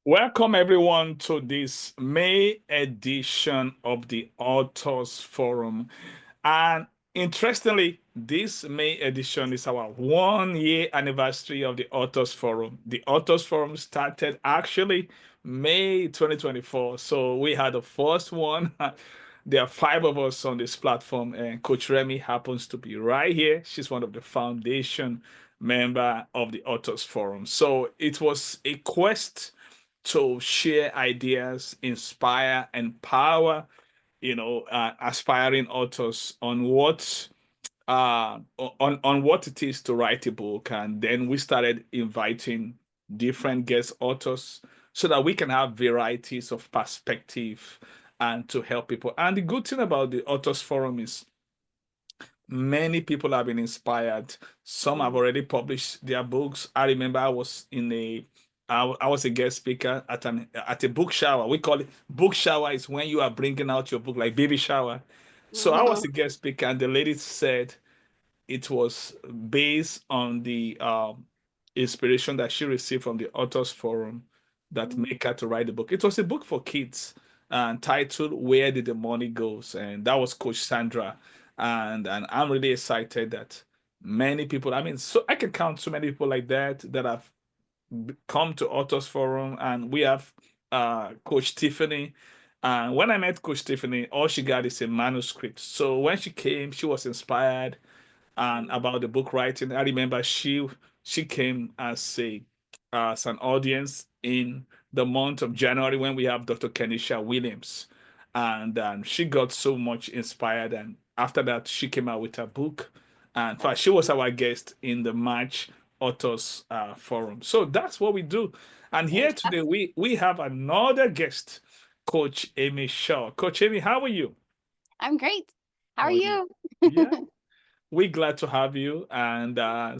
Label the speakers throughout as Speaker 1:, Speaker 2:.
Speaker 1: Welcome everyone to this May edition of the Authors Forum. And interestingly, this May edition is our 1 year anniversary of the Authors Forum. The Authors Forum started actually May 2024. So we had the first one. There are five of us on this platform, and Coach Remy happens to be right here. She's one of the foundation member of the Authors Forum. So it was a quest to share ideas, inspire, empower, aspiring authors on what it is to write a book. And then we started inviting different guest authors so that we can have varieties of perspective and to help people. And the good thing about the Authors Forum is many people have been inspired. Some have already published their books. I remember I was a guest speaker at a book shower. We call it book shower is when you are bringing out your book, like baby shower. So I was
Speaker 2: Mhm.
Speaker 1: a guest speaker, and the lady said it was based on the inspiration that she received from the Authors Forum that
Speaker 2: Mm.
Speaker 1: make her to write the book. It was a book for kids and titled "Where Did the Money Goes?" And that was Coach Sandra. And I'm really excited that many people. I mean, so I can count so many people like that have come to Authors Forum, and we have Coach Tiffany. And when I met Coach Tiffany, all she got is a manuscript. So when she came, she was inspired and about the book writing. I remember she came as an audience in the month of January when we have Dr. Kenisha Williams, and she got so much inspired. And after that, she came out with her book, and in fact, she was our guest in the March Authors Forum. So that's what we do. And here today
Speaker 2: Fantastic.
Speaker 1: we have another guest, Coach Amy Shaw. Coach Amy, how are you?
Speaker 2: I'm great. How are
Speaker 1: Oh yeah,
Speaker 2: you?
Speaker 1: yeah. We're glad to have you. And tell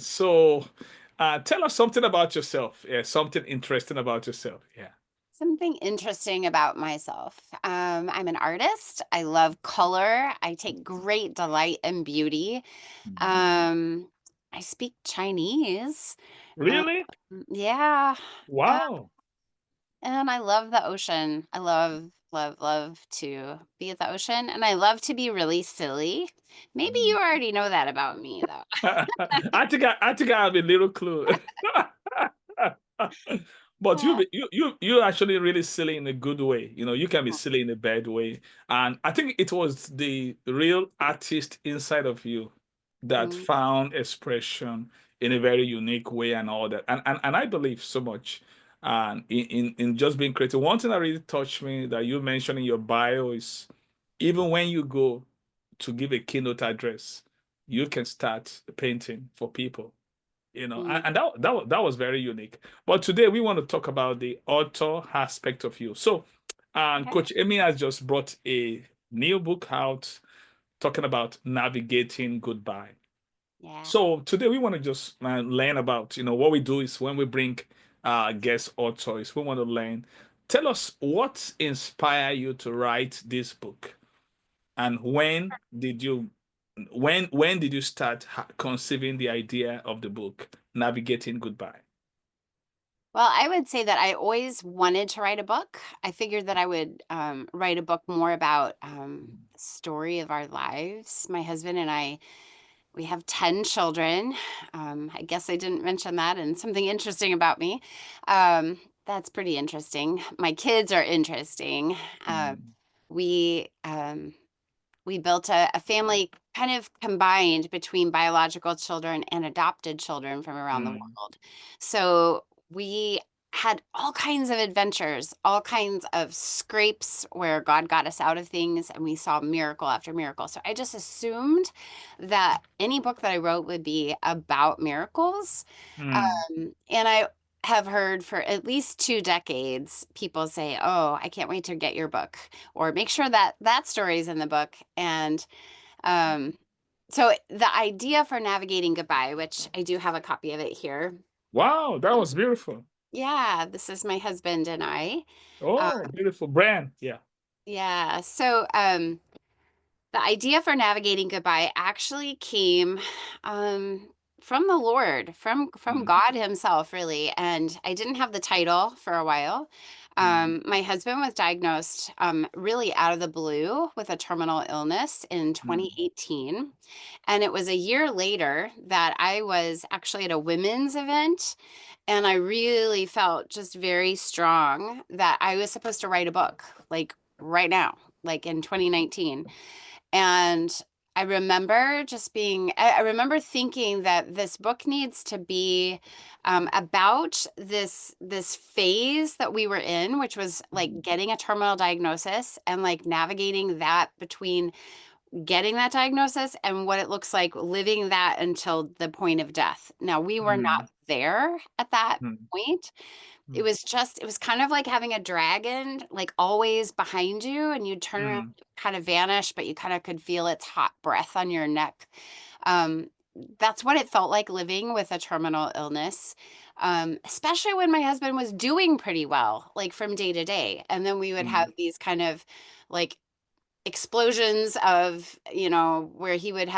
Speaker 1: us something about yourself. Yeah, something interesting about yourself. Yeah.
Speaker 2: Something interesting about myself. I'm an artist. I love color. I take great delight in beauty.
Speaker 1: Mhm.
Speaker 2: Um, I speak Chinese. Um,
Speaker 1: Really?
Speaker 2: yeah. Uh,
Speaker 1: Wow.
Speaker 2: and I love the ocean. I love to be at the ocean. And I love to be really silly. Maybe you
Speaker 1: Mm.
Speaker 2: already know that about me, though.
Speaker 1: I think I have a little clue. But you actually really silly in a good way. You know, you can be silly in a bad way. And I think it was the real artist inside of you that
Speaker 2: Mhm.
Speaker 1: found expression in a very unique way and all that. And I believe so much in just being creative. One thing that really touched me that you mentioned in your bio is even when you go to give a keynote address, you can start painting for people,
Speaker 2: Mm.
Speaker 1: and that was very unique. But today we want to talk about the author aspect of you. So,
Speaker 2: Okay.
Speaker 1: Coach Amy has just brought a new book out talking about navigating goodbye.
Speaker 2: Yeah.
Speaker 1: So today we want to just learn about, what we do is when we bring guest authors, we want to learn. Tell us what inspired you to write this book, and when did you start conceiving the idea of the book, Navigating Goodbye?
Speaker 2: Well, I would say that I always wanted to write a book. I figured that I would write a book more about the story of our lives. My husband and I, we have 10 children. I guess I didn't mention that, and something interesting about me. That's pretty interesting. My kids are interesting. Uh,
Speaker 1: Mm,
Speaker 2: we we built a family kind of combined between biological children and adopted children from around the
Speaker 1: mm,
Speaker 2: world. So we had all kinds of adventures, all kinds of scrapes where God got us out of things and we saw miracle after miracle. So I just assumed that any book that I wrote would be about miracles.
Speaker 1: mm.
Speaker 2: And I have heard for at least 2 decades people say, "Oh, I can't wait to get your book," or "Make sure that that story is in the book." And um, so the idea for navigating goodbye, which I do have a copy of it here.
Speaker 1: Wow, that was beautiful.
Speaker 2: Yeah, this is my husband and I. Uh,
Speaker 1: Oh, beautiful brand. Yeah.
Speaker 2: yeah. So the idea for navigating goodbye actually came um, from the Lord, from
Speaker 1: mm,
Speaker 2: God himself, really. And I didn't have the title for a while.
Speaker 1: mm,
Speaker 2: My husband was diagnosed really out of the blue with a terminal illness in
Speaker 1: mm,
Speaker 2: 2018. And it was a year later that I was actually at a women's event, and I really felt just very strong that I was supposed to write a book, like right now, like in 2019. And I remember just being, I remember thinking that this book needs to be about this phase that we were in, which was like getting a terminal diagnosis and like navigating that between getting that diagnosis and what it looks like living that until the point of death. Now, we were not
Speaker 1: mm,
Speaker 2: there at that
Speaker 1: mm,
Speaker 2: point.
Speaker 1: mm,
Speaker 2: It was kind of like having a dragon like always behind you, and you'd turn around,
Speaker 1: mm,
Speaker 2: kind of vanish, but you kind of could feel its hot breath on your neck. Um, that's what it felt like living with a terminal illness, especially when my husband was doing pretty well, like from day to day. And then we would have
Speaker 1: mm,
Speaker 2: these kind of like explosions of, where he would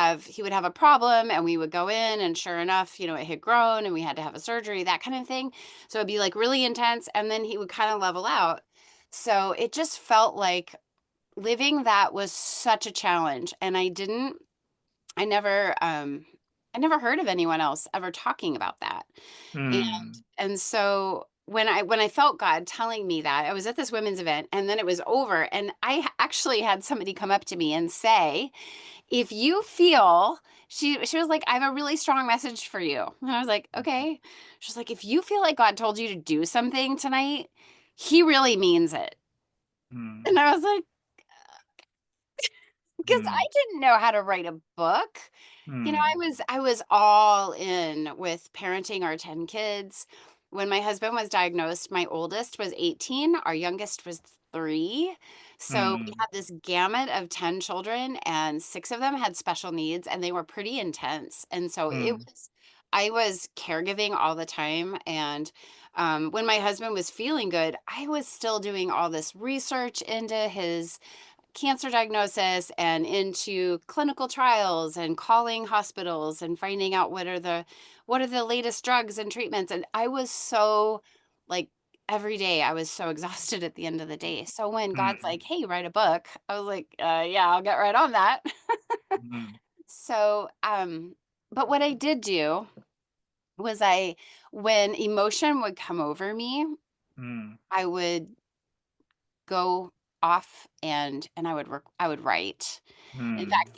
Speaker 2: have a problem, and we would go in, and sure enough, it had grown and we had to have a surgery, that kind of thing. So it'd be like really intense, and then he would kind of level out. So it just felt like living that was such a challenge, and I never I never heard of anyone else ever talking about that. And
Speaker 1: mm,
Speaker 2: and so when I felt God telling me that, I was at this women's event, and then it was over, and actually had somebody come up to me and say, "If you feel," she was like, "I have a really strong message for you." And I was like, "Okay." She's like, "If you feel like God told you to do something tonight, he really means it."
Speaker 1: mm,
Speaker 2: And I was like, because I
Speaker 1: mm,
Speaker 2: didn't know how to write a book.
Speaker 1: mm,
Speaker 2: I was all in with parenting our 10 kids. When my husband was diagnosed, my oldest was 18, our youngest was 3. So we
Speaker 1: mm,
Speaker 2: had this gamut of 10 children, and 6 of them had special needs, and they were pretty intense. And so
Speaker 1: mm,
Speaker 2: I was caregiving all the time. And when my husband was feeling good, I was still doing all this research into his cancer diagnosis and into clinical trials and calling hospitals and finding out what are the latest drugs and treatments. And I was so like every day I was so exhausted at the end of the day. So when God's
Speaker 1: mm,
Speaker 2: like, "Hey, write a book," I was like, yeah, I'll get right on that."
Speaker 1: mm,
Speaker 2: So but what I did do was when emotion would come over me,
Speaker 1: mm,
Speaker 2: I would go off, and I would write. In
Speaker 1: mm.
Speaker 2: fact,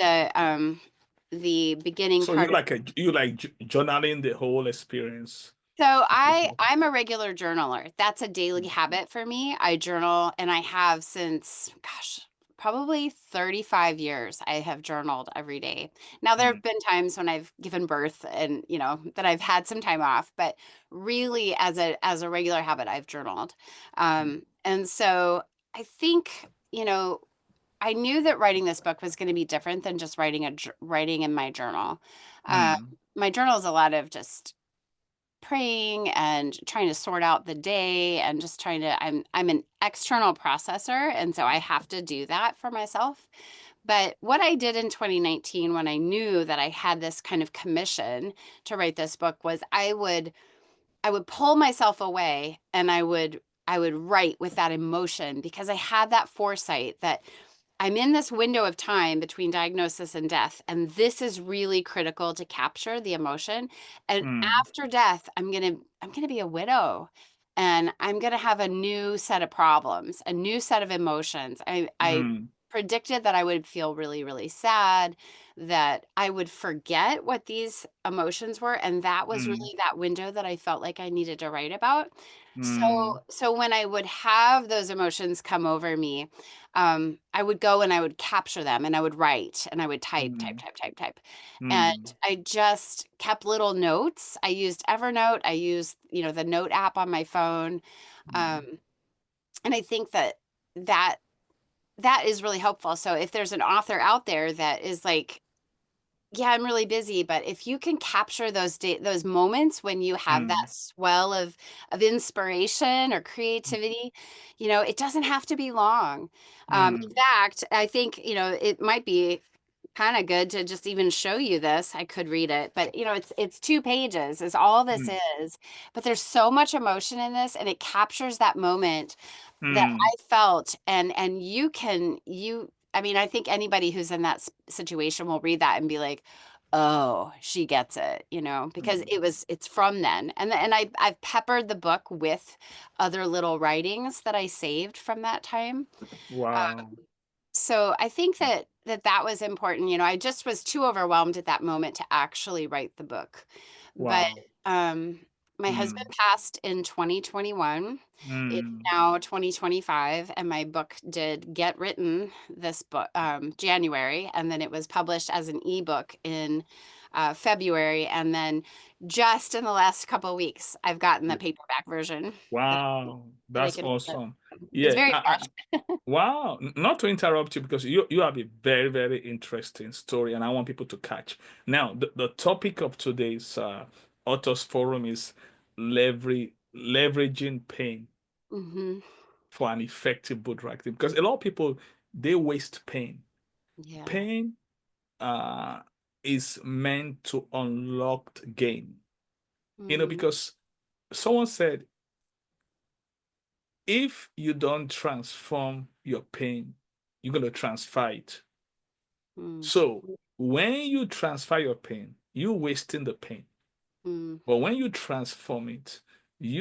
Speaker 2: the beginning
Speaker 1: So
Speaker 2: part of
Speaker 1: you like journaling the whole experience
Speaker 2: so
Speaker 1: of the
Speaker 2: I
Speaker 1: book.
Speaker 2: I'm a regular journaler. That's a daily habit for me. I journal, and I have since, gosh, probably 35 years I have journaled every day. Now there have
Speaker 1: Mm,
Speaker 2: been times when I've given birth, and that I've had some time off, but really as a regular habit I've journaled.
Speaker 1: mm,
Speaker 2: And so I think, I knew that writing this book was going to be different than just writing in my journal. Uh,
Speaker 1: mm,
Speaker 2: my journal is a lot of just praying and trying to sort out the day, and just trying to I'm an external processor, and so I have to do that for myself. But what I did in 2019, when I knew that I had this kind of commission to write this book, was I would pull myself away, and I would write with that emotion, because I had that foresight that I'm in this window of time between diagnosis and death, and this is really critical to capture the emotion. And
Speaker 1: mm,
Speaker 2: after death, I'm gonna be a widow, and I'm gonna have a new set of problems, a new set of emotions. I
Speaker 1: mm,
Speaker 2: predicted that I would feel really, really sad, that I would forget what these emotions were, and that was
Speaker 1: mm,
Speaker 2: really that window that I felt like I needed to write about.
Speaker 1: mm,
Speaker 2: So when I would have those emotions come over me, I would go and I would capture them, and I would write, and I would type, type,
Speaker 1: mm,
Speaker 2: type, type, type. And
Speaker 1: mm,
Speaker 2: I just kept little notes. I used Evernote. I used, the note app on my phone.
Speaker 1: mm,
Speaker 2: Um, and I think that that is really helpful. So if there's an author out there that is like, "Yeah, I'm really busy," but if you can capture those moments when you have that
Speaker 1: mm,
Speaker 2: swell of inspiration or creativity, it doesn't have to be long. In
Speaker 1: mm,
Speaker 2: fact, I think, it might be kind of good to just even show you this. I could read it, but it's 2 pages is all this
Speaker 1: Mm,
Speaker 2: is. But there's so much emotion in this, and it captures that moment that I
Speaker 1: mm,
Speaker 2: felt. And I mean, I think anybody who's in that situation will read that and be like, "Oh, she gets it," because
Speaker 1: mm.
Speaker 2: it's from then. And I've peppered the book with other little writings that I saved from that time.
Speaker 1: Wow.
Speaker 2: So I think that was important. I just was too overwhelmed at that moment to actually write the book. But
Speaker 1: Wow.
Speaker 2: um, my husband
Speaker 1: Mm,
Speaker 2: passed in 2021. It's
Speaker 1: mm.
Speaker 2: now 2025, and my book did get written this book January, and then it was published as an ebook in February, and then just in the last couple of weeks, I've gotten the paperback version that
Speaker 1: Wow.
Speaker 2: that I
Speaker 1: That's
Speaker 2: can.
Speaker 1: awesome.
Speaker 2: It's
Speaker 1: Yeah.
Speaker 2: very fresh.
Speaker 1: Wow. Not to interrupt you because you have a very, very interesting story and I want people to catch. Now, the topic of today's authors forum is leveraging pain
Speaker 2: Hmm.
Speaker 1: for an effective book writing because a lot of people they waste pain.
Speaker 2: Yeah.
Speaker 1: Pain uh is meant to unlock gain.
Speaker 2: Mm,
Speaker 1: Because someone said if you don't transform your pain, you're going to transfer it.
Speaker 2: mm,
Speaker 1: So when you transfer your pain, you're wasting the pain.
Speaker 2: mm,
Speaker 1: But when you transform it,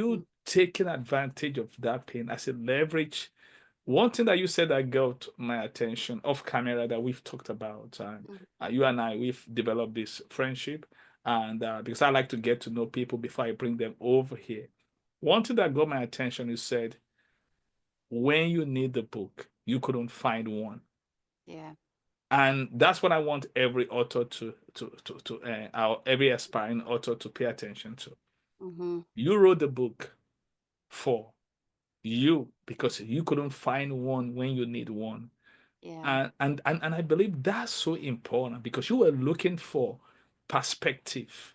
Speaker 2: mm,
Speaker 1: you taking advantage of that pain as a leverage. One thing that you said that got my attention off camera that we've talked about,
Speaker 2: mm,
Speaker 1: you and I, we've developed this friendship. And because I like to get to know people before I bring them over here. One thing that got my attention, you said, when you need the book, you couldn't find one.
Speaker 2: yeah.
Speaker 1: And that's what I want every author every aspiring author to pay attention to.
Speaker 2: Hmm.
Speaker 1: You wrote the book for you because you couldn't find one when you need one.
Speaker 2: Yeah.
Speaker 1: And I believe that's so important because you were looking for perspective.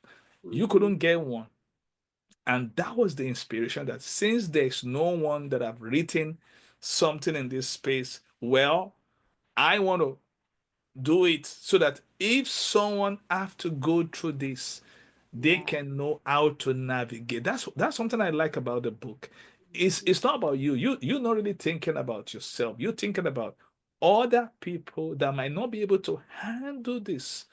Speaker 1: You
Speaker 2: Hmm.
Speaker 1: couldn't get one. And that was the inspiration that since there's no one that have written something in this space, well, I want to do it so that if someone have to go through this, they
Speaker 2: Yeah.
Speaker 1: can know how to navigate. That's something I like about the book. It's not about you. You're not really thinking about yourself. You're thinking about other people that might not be able to handle this.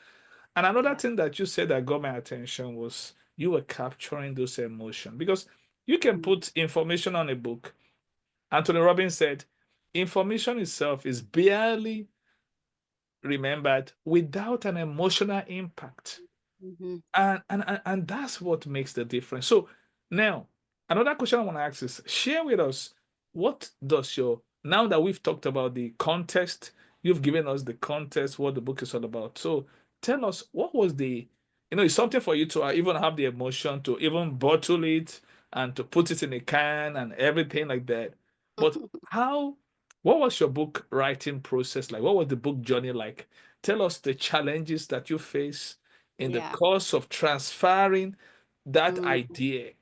Speaker 1: And another
Speaker 2: Yeah.
Speaker 1: thing that you said that got my attention was you were capturing those emotions because you can
Speaker 2: Mm,
Speaker 1: put information on a book. Anthony Robbins said, information itself is barely remembered without an emotional impact.
Speaker 2: mhm.
Speaker 1: And that's what makes the difference. So now, another question I want to ask is share with us what does your now that we've talked about the context, you've given us the context, what the book is all about. So tell us what was it's something for you to even have the emotion to even bottle it and to put it in a can and everything like that. But how, what was your book writing process like? What was the book journey like? Tell us the challenges that you face in the
Speaker 2: Yeah.
Speaker 1: course of transferring that
Speaker 2: Mm,
Speaker 1: idea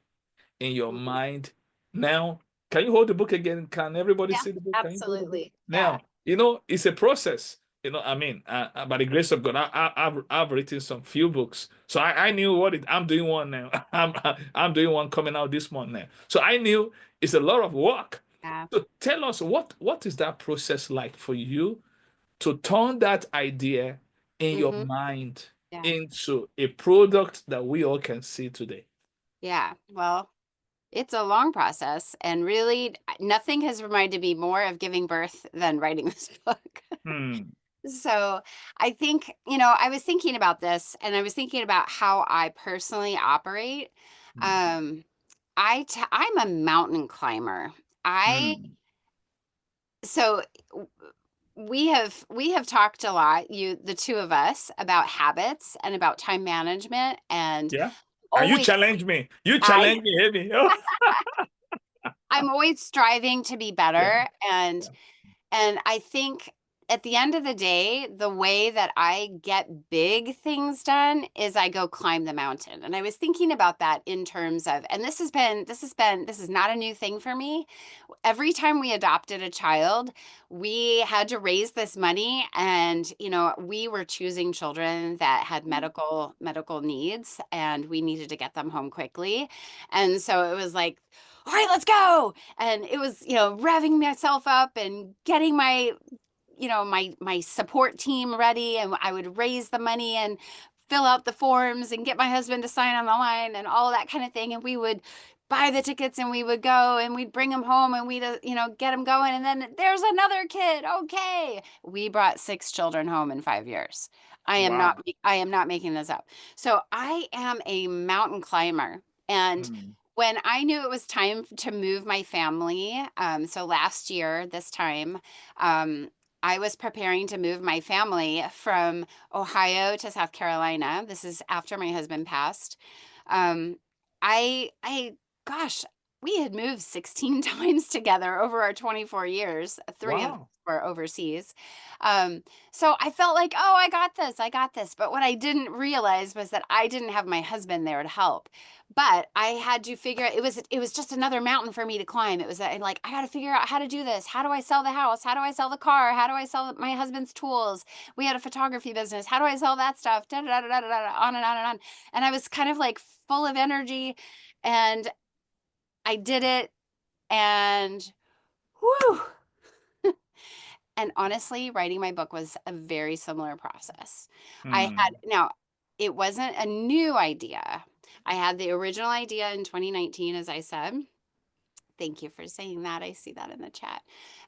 Speaker 1: in your
Speaker 2: mhm.
Speaker 1: mind. Now, can you hold the book again? Can everybody
Speaker 2: Yeah,
Speaker 1: see the book? Can you hold the book?
Speaker 2: absolutely. Yeah.
Speaker 1: Now, it's a process. I mean, by the grace of God, I've written some few books, so I knew I'm doing one now. I'm doing one coming out this month now, so I knew it's a lot of work.
Speaker 2: Yeah.
Speaker 1: So tell us what is that process like for you to turn that idea in your
Speaker 2: Hmm.
Speaker 1: mind
Speaker 2: Yeah.
Speaker 1: into a product that we all can see today.
Speaker 2: Yeah. Well, it's a long process, and really, nothing has reminded me more of giving birth than writing this book.
Speaker 1: Hmm.
Speaker 2: So I think, I was thinking about this, and I was thinking about how I personally operate. Um, I'm a mountain climber. I
Speaker 1: Hmm.
Speaker 2: so w- we have talked a lot, the two of us, about habits and about time management, and
Speaker 1: Yeah. And you
Speaker 2: always
Speaker 1: challenge me. You
Speaker 2: I
Speaker 1: challenge me heavy. Oh.
Speaker 2: I'm always striving to be
Speaker 1: Yeah.
Speaker 2: better, and
Speaker 1: Yeah.
Speaker 2: and I think at the end of the day, the way that I get big things done is I go climb the mountain. And I was thinking about that in terms of, and this is not a new thing for me. Every time we adopted a child, we had to raise this money, and we were choosing children that had medical needs, and we needed to get them home quickly. And so it was like, all right, let's go. And it was, revving myself up and getting my support team ready, and I would raise the money and fill out the forms and get my husband to sign on the line and all of that kind of thing. And we would buy the tickets and we would go and we'd bring them home and we'd get them going. And then there's another kid. Okay. We brought 6 children home in 5 years.
Speaker 1: Wow.
Speaker 2: I am not making this up. So I am a mountain climber. And
Speaker 1: Mm,
Speaker 2: when I knew it was time to move my family, so last year, this time, um, I was preparing to move my family from Ohio to South Carolina. This is after my husband passed. Um, I, gosh, we had moved 16 times together over our 24 years. 3 of them
Speaker 1: wow.
Speaker 2: were overseas. Um, so I felt like, oh, I got this, I got this. But what I didn't realize was that I didn't have my husband there to help. But I had to figure out, it was just another mountain for me to climb. It was like, I got to figure out how to do this. How do I sell the house? How do I sell the car? How do I sell my husband's tools? We had a photography business. How do I sell that stuff? Da, da, da, da, da, da, on and on and on. And I was kind of like full of energy, and I did it, and whew. And honestly, writing my book was a very similar process.
Speaker 1: Mm,
Speaker 2: Now, it wasn't a new idea. I had the original idea in 2019, as I said. Thank you for saying that. I see that in the chat.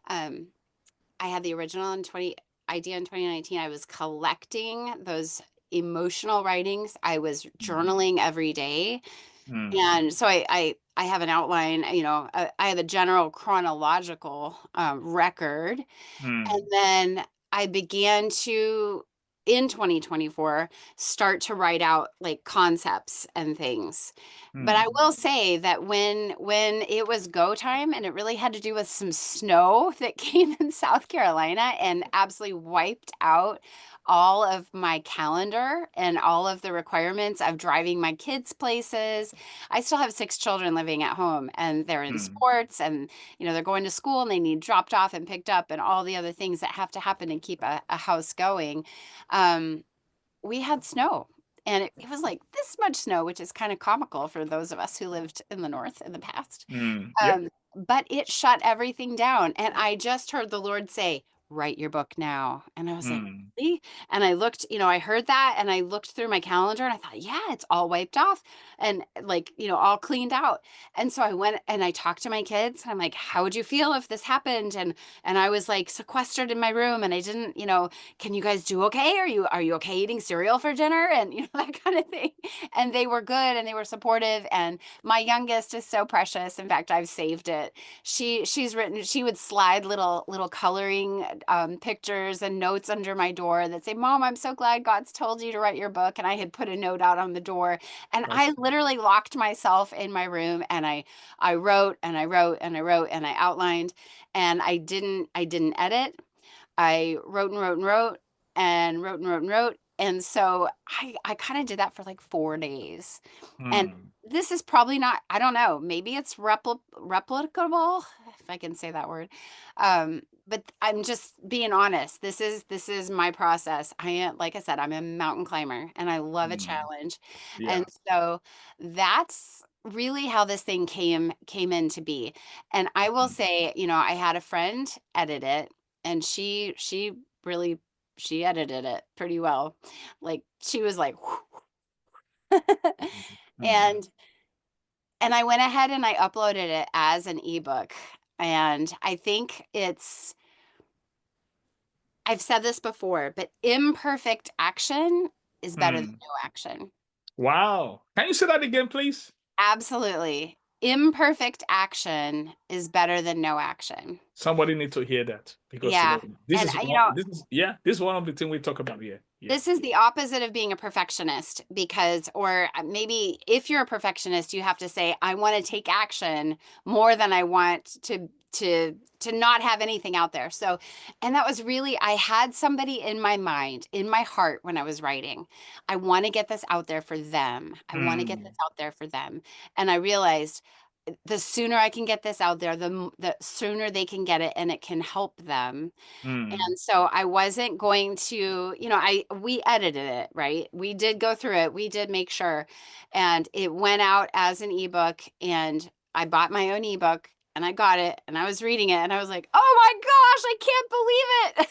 Speaker 2: Um, I had the original idea in 2019. I was collecting those emotional writings. I was
Speaker 1: mm,
Speaker 2: journaling every day.
Speaker 1: mm,
Speaker 2: And so I have an outline, I have a general chronological record. And
Speaker 1: mm,
Speaker 2: then I began to, in 2024, start to write out like concepts and things. But I
Speaker 1: mm,
Speaker 2: will say that when it was go time, and it really had to do with some snow that came in South Carolina and absolutely wiped out all of my calendar and all of the requirements of driving my kids places. I still have 6 children living at home, and they're in
Speaker 1: mm.
Speaker 2: sports, and they're going to school, and they need dropped off and picked up and all the other things that have to happen and keep a house going. Um, we had snow, and it was like this much snow, which is kind of comical for those of us who lived in the north in the past.
Speaker 1: Mm, yep.
Speaker 2: But it shut everything down, and I just heard the Lord say, write your book now. And I was like,
Speaker 1: Mm,
Speaker 2: really? And I looked, I heard that, and I looked through my calendar, and I thought, yeah, it's all wiped off and like, all cleaned out. And so I went and I talked to my kids, and I'm like, how would you feel if this happened? And I was like sequestered in my room, and I didn't, can you guys do okay? Are you okay eating cereal for dinner? And that kind of thing. And they were good, and they were supportive. And my youngest is so precious. In fact, I've saved it. She would slide little coloring pictures and notes under my door that say, Mom, I'm so glad God's told you to write your book. And I had put a note out on the door, and
Speaker 1: that's
Speaker 2: I
Speaker 1: good.
Speaker 2: literally locked myself in my room, and I wrote and I wrote and I wrote and I outlined, and I didn't edit. I wrote and wrote and wrote and wrote and wrote and wrote. And so I kind of did that for like 4 days. And
Speaker 1: Mm,
Speaker 2: this is probably not, I don't know, maybe it's replicable, if I can say that word. But I'm just being honest. This is my process. I am, like I said, I'm a mountain climber, and I love a
Speaker 1: mm,
Speaker 2: challenge. And
Speaker 1: yeah.
Speaker 2: so that's really how this thing came into be. And I will
Speaker 1: Mm,
Speaker 2: say, I had a friend edit it, and she really, she edited it pretty well. Like she was like
Speaker 1: mm, mm,
Speaker 2: and I went ahead and I uploaded it as an ebook. And I think I've said this before, but imperfect action is better than
Speaker 1: mm.
Speaker 2: no action.
Speaker 1: Wow. Can you say that again, please?
Speaker 2: Absolutely. Imperfect action is better than no action.
Speaker 1: Somebody need to hear that because
Speaker 2: Yeah.
Speaker 1: this
Speaker 2: And
Speaker 1: is one. This is one of the things we talk about here. Yeah.
Speaker 2: this is the opposite of being a perfectionist, because, or maybe if you're a perfectionist, you have to say, I want to take action more than I want to not have anything out there. So, and that was really, I had somebody in my mind, in my heart when I was writing. I want to get this out there for them. I want to get this
Speaker 1: Mm,
Speaker 2: out there for them. And I realized the sooner I can get this out there, the sooner they can get it and it can help them.
Speaker 1: mm,
Speaker 2: And so I wasn't going to, we edited it, right? We did go through it. We did make sure. And it went out as an ebook, and I bought my own ebook and I got it and I was reading it and I was like, "Oh my gosh, I can't believe it."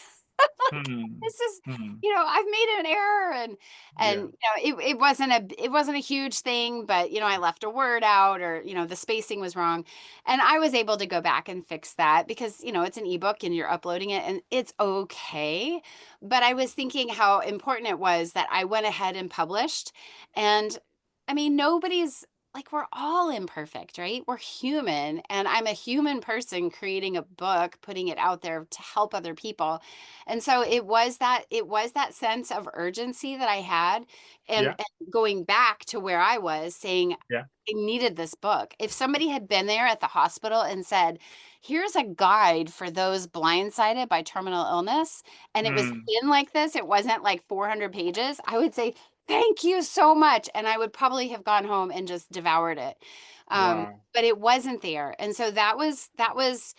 Speaker 2: Like,
Speaker 1: mm,
Speaker 2: this is,
Speaker 1: mm.
Speaker 2: I've made an error, and
Speaker 1: Yeah.
Speaker 2: it wasn't a huge thing, but I left a word out, or the spacing was wrong. And I was able to go back and fix that because, it's an ebook and you're uploading it and it's okay. But I was thinking how important it was that I went ahead and published. And I mean, nobody's like, we're all imperfect, right? We're human. And I'm a human person creating a book, putting it out there to help other people. And so it was that sense of urgency that I had,
Speaker 1: Yeah.
Speaker 2: and going back to where I was saying,
Speaker 1: Yeah.
Speaker 2: I needed this book. If somebody had been there at the hospital and said, "Here's a guide for those blindsided by terminal illness," and it was
Speaker 1: Mm.
Speaker 2: in like this, it wasn't like 400 pages, I would say, "Thank you so much." And I would probably have gone home and just devoured it.
Speaker 1: Wow.
Speaker 2: But it wasn't there. And so that was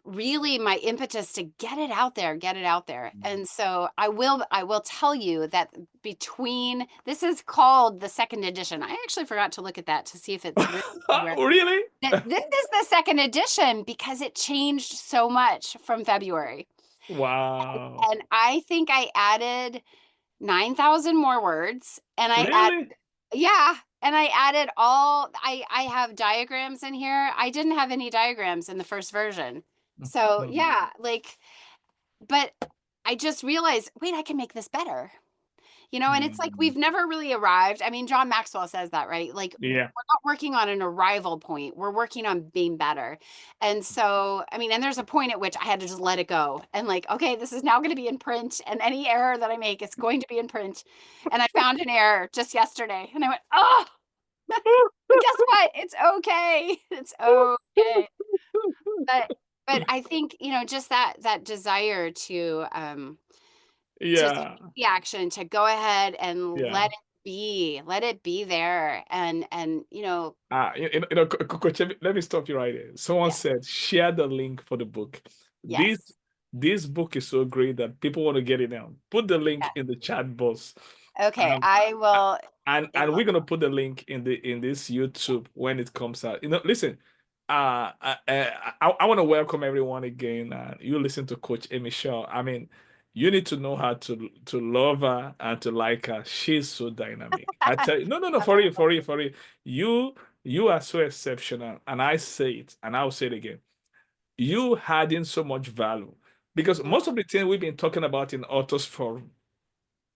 Speaker 2: really my impetus to get it out there, get it out there. And so I will tell you that between, this is called the second edition. I actually forgot to look at that to see if it's written anywhere.
Speaker 1: Really?
Speaker 2: This is the second edition because it changed so much from February.
Speaker 1: Wow.
Speaker 2: And I think I added 9,000 more words, and I added,
Speaker 1: Really?
Speaker 2: yeah, and I added I have diagrams in here. I didn't have any diagrams in the first version. So,
Speaker 1: Mm.
Speaker 2: yeah, like, but I just realized, wait, I can make this better. And it's like
Speaker 1: Mm.
Speaker 2: we've never really arrived. I mean, John Maxwell says that, right? Like, we're
Speaker 1: Yeah.
Speaker 2: not working on an arrival point. We're working on being better. And so, I mean, and there's a point at which I had to just let it go and, like, okay, this is now going to be in print, and any error that I make is going to be in print. And I found an error just yesterday and I went, "Oh, but guess what? It's okay. It's okay." But I think, just that desire to take
Speaker 1: Yeah.
Speaker 2: the action, to go ahead and
Speaker 1: Yeah.
Speaker 2: let it be there, and
Speaker 1: Coach, let me stop you right there. Someone
Speaker 2: yeah,
Speaker 1: said, share the link for the book. This
Speaker 2: yes,
Speaker 1: this book is so great that people want to get it now. Put the link
Speaker 2: yeah.
Speaker 1: in the chat box.
Speaker 2: Okay,
Speaker 1: Um,
Speaker 2: I
Speaker 1: a-
Speaker 2: will.
Speaker 1: and we're gonna put the link in this YouTube when it comes out. Listen, I want to welcome everyone again. You listen to Coach Amy Shaw. I mean, you need to know how to love her and to like her. She's so dynamic. I tell you, no, no, no, for real, for real, for real. You you are so exceptional, and I say it, and I'll say it again. You had in so much value because most of the things we've been talking about in Authors Forum,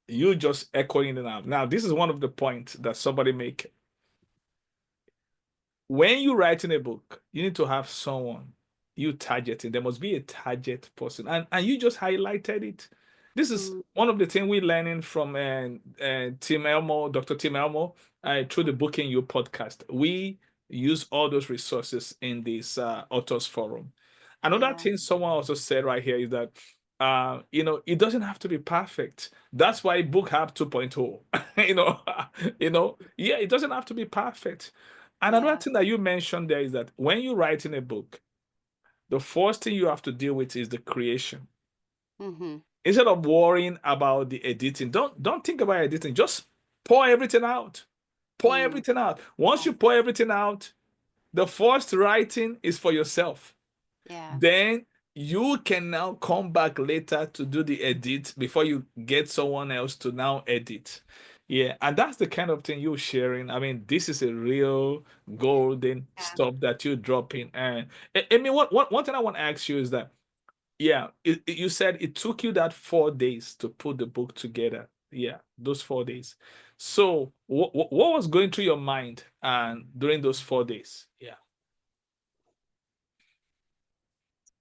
Speaker 1: you just echoing it out. Now, this is one of the points that somebody make. When you write in a book, you need to have someone you targeting. There must be a target person, and you just highlighted it. This is
Speaker 2: Mm,
Speaker 1: one of the things we're learning from Tim Elmo, Dr. Tim Elmo, through the Booking You podcast. We use all those resources in this authors forum. Another
Speaker 2: yeah.
Speaker 1: thing someone also said right here is that it doesn't have to be perfect. That's why book have 2.0. you know, yeah, it doesn't have to be perfect. Another
Speaker 2: Yeah.
Speaker 1: thing that you mentioned there is that when you write in a book, the first thing you have to deal with is the creation.
Speaker 2: Hmm.
Speaker 1: Instead of worrying about the editing, don't think about editing. Just pour everything out. Pour
Speaker 2: Mm,
Speaker 1: everything out. Once
Speaker 2: yeah.
Speaker 1: you pour everything out, the first writing is for yourself.
Speaker 2: Yeah.
Speaker 1: Then you can now come back later to do the edit before you get someone else to now edit. Yeah, and that's the kind of thing you're sharing. I mean, this is a real golden
Speaker 2: Yeah.
Speaker 1: stuff that you're dropping. And I mean, one thing I want to ask you is that, yeah, you said it took you that 4 days to put the book together. Yeah, those 4 days. So, what was going through your mind and during those 4 days? Yeah.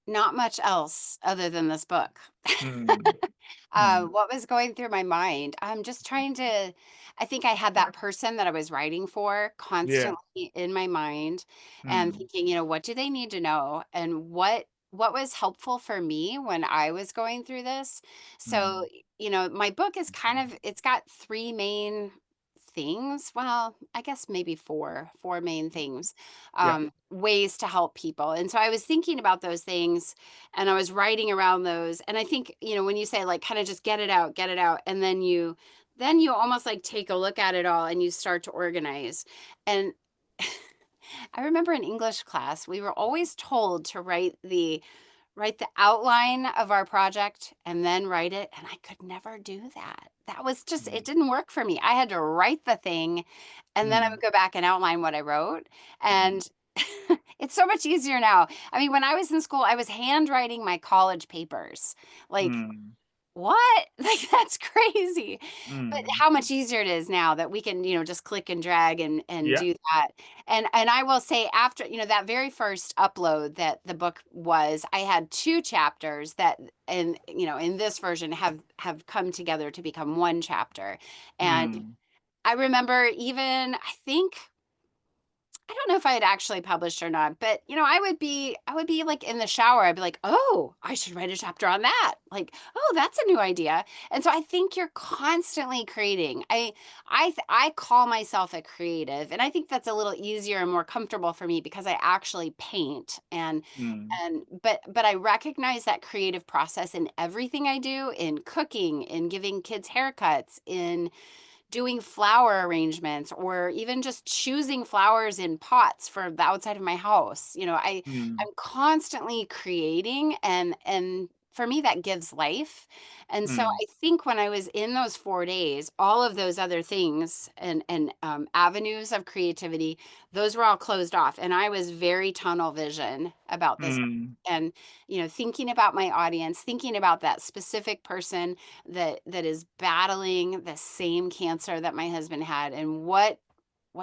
Speaker 2: Not much else other than this book.
Speaker 1: Mm, mm,
Speaker 2: What was going through my mind? I'm just trying to, I think I had that person that I was writing for
Speaker 1: yeah.
Speaker 2: constantly in my mind and
Speaker 1: Mm,
Speaker 2: thinking, what do they need to know and what was helpful for me when I was going through this. So,
Speaker 1: mm,
Speaker 2: my book is it's got three main things. Well, I guess maybe four main things,
Speaker 1: yeah.
Speaker 2: ways to help people. And so I was thinking about those things and I was writing around those. And I think, when you say like kind of just get it out, and then you almost like take a look at it all and you start to organize. And I remember in English class, we were always told to write the outline of our project and then write it, and I could never do that. That was just it
Speaker 1: Mm,
Speaker 2: didn't work for me. I had to write the thing, and then I
Speaker 1: mm,
Speaker 2: would go back and outline what I wrote,
Speaker 1: mm,
Speaker 2: and it's so much easier now. I mean, when I was in school, I was handwriting my college papers. Like,
Speaker 1: mm,
Speaker 2: what? Like, that's crazy. But
Speaker 1: mm.
Speaker 2: how much easier it is now that we can, just click and drag and
Speaker 1: Yeah.
Speaker 2: do that. And I will say after, that very first upload that the book was, I had two chapters that in this version have come together to become one chapter. And
Speaker 1: Mm,
Speaker 2: I remember even I think I don't know if I had actually published or not, but I would be like in the shower. I'd be like, "Oh, I should write a chapter on that." Like, "Oh, that's a new idea." And so I think you're constantly creating. I call myself a creative, and I think that's a little easier and more comfortable for me because I actually paint
Speaker 1: mm,
Speaker 2: but I recognize that creative process in everything I do, in cooking, in giving kids haircuts, in doing flower arrangements, or even just choosing flowers in pots for the outside of my house.
Speaker 1: mm,
Speaker 2: I'm constantly creating, and for me that gives life. And so
Speaker 1: mm,
Speaker 2: I think when I was in those 4 days, all of those other things and avenues of creativity, those were all closed off, and I was very tunnel vision about this.
Speaker 1: mm,
Speaker 2: And thinking about my audience, thinking about that specific person that is battling the same cancer that my husband had, and what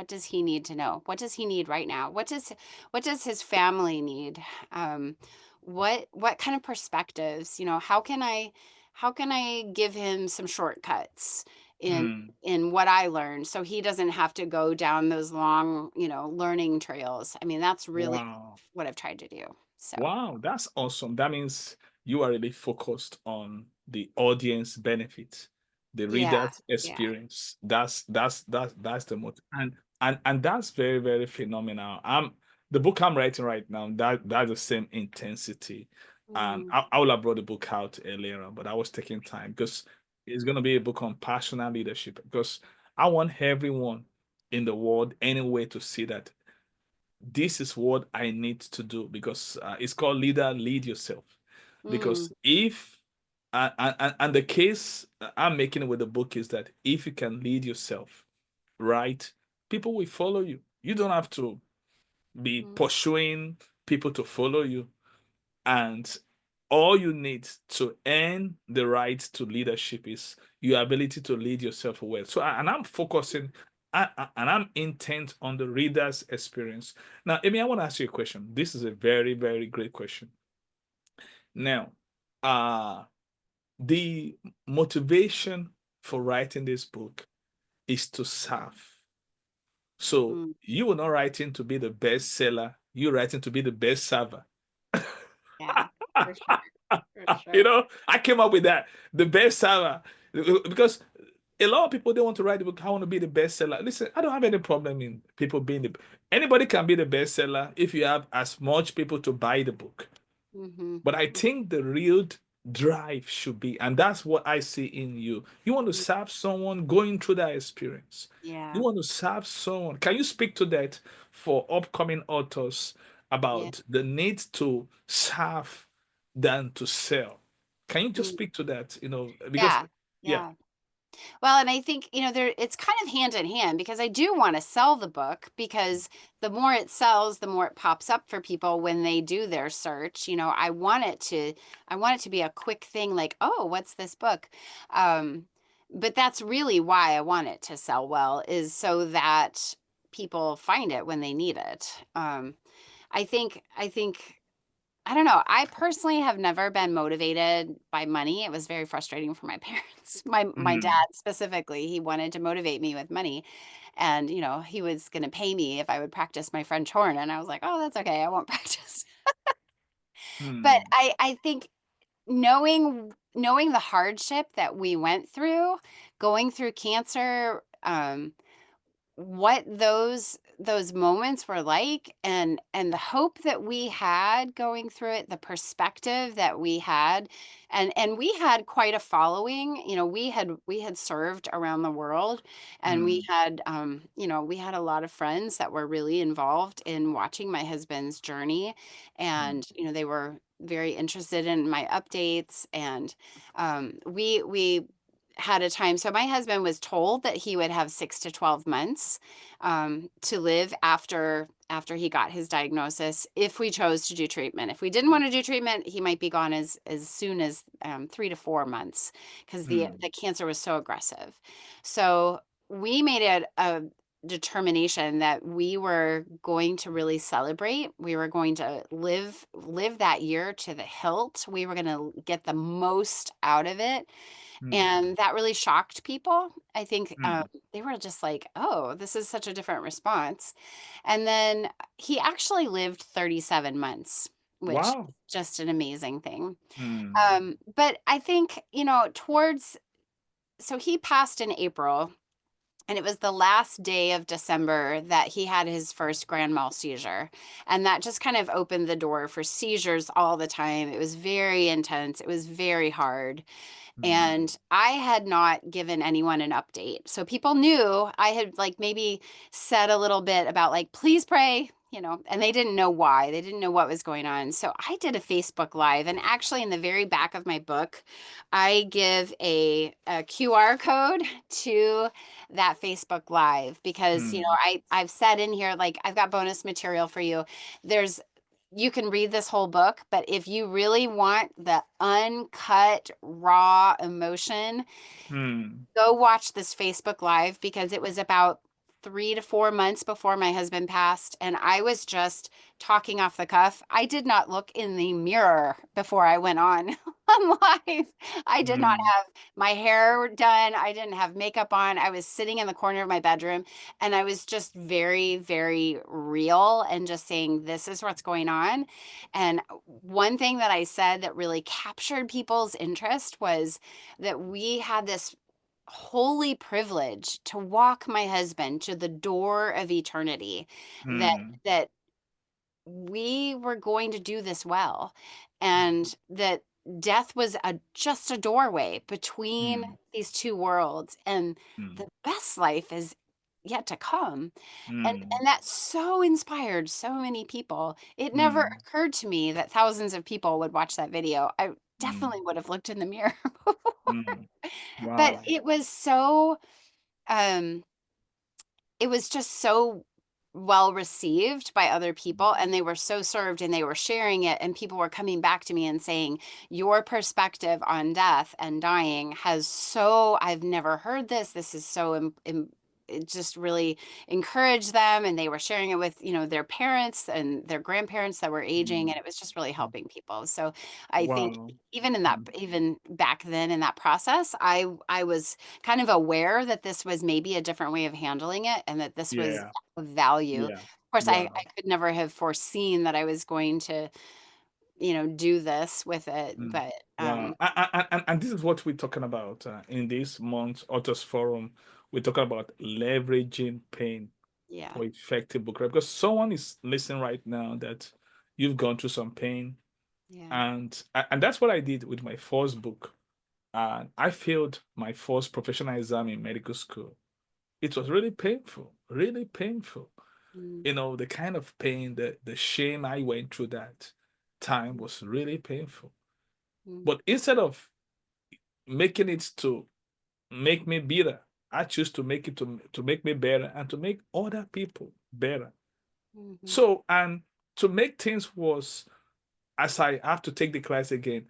Speaker 2: does he need to know? What does he need right now? What does his family need? um what kind of perspectives, how can I give him some shortcuts in
Speaker 1: mm.
Speaker 2: in what I learned so he doesn't have to go down those long, learning trails. I mean, that's really
Speaker 1: Wow.
Speaker 2: what I've tried to do. So,
Speaker 1: Wow, that's awesome. That means you are really focused on the audience benefit, the
Speaker 2: yeah,
Speaker 1: reader's
Speaker 2: yeah.
Speaker 1: experience. That's the most and that's very, very phenomenal. The book I'm writing right now, that's the same intensity. And
Speaker 2: Mm,
Speaker 1: I would have brought the book out earlier, but I was taking time because it's gonna be a book on personal leadership because I want everyone in the world anyway to see that this is what I need to do because it's called lead yourself.
Speaker 2: mm,
Speaker 1: Because if and the case I'm making with the book is that if you can lead yourself, right, people will follow you. You don't have to be
Speaker 2: mm,
Speaker 1: pursuing people to follow you. And all you need to earn the right to leadership is your ability to lead yourself well. So, and I'm focusing and I'm intent on the reader's experience. Now, Amy, I want to ask you a question. This is a very, very great question. Now, uh, the motivation for writing this book is to serve. So
Speaker 2: mm.
Speaker 1: you were not writing to be the best seller, you're writing to be the best server.
Speaker 2: Yeah, for sure, for
Speaker 1: You
Speaker 2: sure.
Speaker 1: know, I came up with that. The best seller. Because a lot of people don't want to write the book. I want to be the best seller. Listen, I don't have any problem in people being the anybody can be the best seller if you have as much people to buy the book.
Speaker 2: Mhm.
Speaker 1: But I think the real drive should be, and that's what I see in you. You want to
Speaker 2: Mhm.
Speaker 1: serve someone going through that experience. You
Speaker 2: Yeah,
Speaker 1: want to serve someone. Can you speak to that for upcoming authors
Speaker 2: yeah,
Speaker 1: about the need to serve than to sell? Can you just
Speaker 2: mm,
Speaker 1: speak to that? Because
Speaker 2: yeah,
Speaker 1: yeah.
Speaker 2: yeah. Well, and I think, it's kind of hand in hand because I do wanna sell the book because the more it sells, the more it pops up for people when they do their search. I want it to be a quick thing like, "Oh, what's this book?" Um, but that's really why I want it to sell well, is so that people find it when they need it. I think I don't know. I personally have never been motivated by money. It was very frustrating for my parents. My
Speaker 1: Mm,
Speaker 2: dad specifically, he wanted to motivate me with money. And, he was going to pay me if I would practice my French horn. And I was like, oh, that's okay. I won't practice. But
Speaker 1: mm,
Speaker 2: I think knowing the hardship that we went through, going through cancer, what those moments were like, and the hope that we had going through it, the perspective that we had, and we had quite a following. We had served around the world, and we
Speaker 1: mm,
Speaker 2: had we had a lot of friends that were really involved in watching my husband's journey,
Speaker 1: mm,
Speaker 2: and they were very interested in my updates, and we had a time. So my husband was told that he would have 6 to 12 months to live after he got his diagnosis, if we chose to do treatment. If we didn't want to do treatment, he might be gone as soon as 3 to 4 months, because the
Speaker 1: mm,
Speaker 2: cancer was so aggressive. So we made it a determination that we were going to really celebrate. We were going to live that year to the hilt. We were going to get the most out of it,
Speaker 1: mm,
Speaker 2: and that really shocked people. I think
Speaker 1: mm.
Speaker 2: they were just like, oh, this is such a different response. And then he actually lived 37 months, which is
Speaker 1: Wow.
Speaker 2: just an amazing thing.
Speaker 1: Mm,
Speaker 2: But I think, so he passed in April, and it was the last day of December that he had his first grand mal seizure. And that just kind of opened the door for seizures all the time. It was very intense, it was very hard.
Speaker 1: mm,
Speaker 2: And I had not given anyone an update. So people knew I had, like, maybe said a little bit about, like, please pray, and they didn't know why. They didn't know what was going on. So I did a Facebook Live. And actually, in the very back of my book, I give a QR code to that Facebook Live, because,
Speaker 1: mm,
Speaker 2: I've said in here, like, I've got bonus material for you. There's You can read this whole book, but if you really want the uncut, raw emotion,
Speaker 1: mm,
Speaker 2: go watch this Facebook Live, because it was about 3 to 4 months before my husband passed. And I was just talking off the cuff. I did not look in the mirror before I went on on live. I did not
Speaker 1: mm,
Speaker 2: have my hair done. I didn't have makeup on. I was sitting in the corner of my bedroom, and I was just very, very real, and just saying, this is what's going on. And one thing that I said that really captured people's interest was that we had this holy privilege to walk my husband to the door of eternity, that
Speaker 1: mm,
Speaker 2: that we were going to do this well, and that death was just a doorway between
Speaker 1: mm,
Speaker 2: these two worlds, and
Speaker 1: mm,
Speaker 2: the best life is yet to come. and
Speaker 1: mm,
Speaker 2: and that so inspired so many people. It never
Speaker 1: mm,
Speaker 2: occurred to me that thousands of people would watch that video. I
Speaker 1: mm,
Speaker 2: definitely would have looked in the mirror before.
Speaker 1: mm.
Speaker 2: But
Speaker 1: Wow.
Speaker 2: um it was just so well received by other people, and they were so served, and they were sharing it, and people were coming back to me and saying, your perspective on death and dying I've never heard this is so it just really encouraged them, and they were sharing it with their parents and their grandparents that were aging,
Speaker 1: Mm,
Speaker 2: and it was just really helping people. So I think,
Speaker 1: wow. Mm,
Speaker 2: even back then in that process, I was kind of aware that this was maybe a different way of handling it, and that this was
Speaker 1: yeah.
Speaker 2: of value. Of
Speaker 1: Yeah.
Speaker 2: course, I
Speaker 1: Wow.
Speaker 2: could never have foreseen that I was going to, do this with it.
Speaker 1: Mm.
Speaker 2: But
Speaker 1: Wow. And this is what we're talking about in this month's Authors Forum. We're talking about leveraging pain
Speaker 2: yeah,
Speaker 1: for effective book writing. Because someone is listening right now that you've gone through some pain.
Speaker 2: yeah,
Speaker 1: And that's what I did with my first book. And I failed my first professional exam in medical school. It was really painful, really painful.
Speaker 2: mm,
Speaker 1: The kind of pain, the shame I went through that time
Speaker 2: mm,
Speaker 1: was really painful.
Speaker 2: mm,
Speaker 1: But instead of making it to make me bitter, I choose to make it to make me better and to make other people better.
Speaker 2: mhm,
Speaker 1: So, and to make things worse, as I have to take the class again,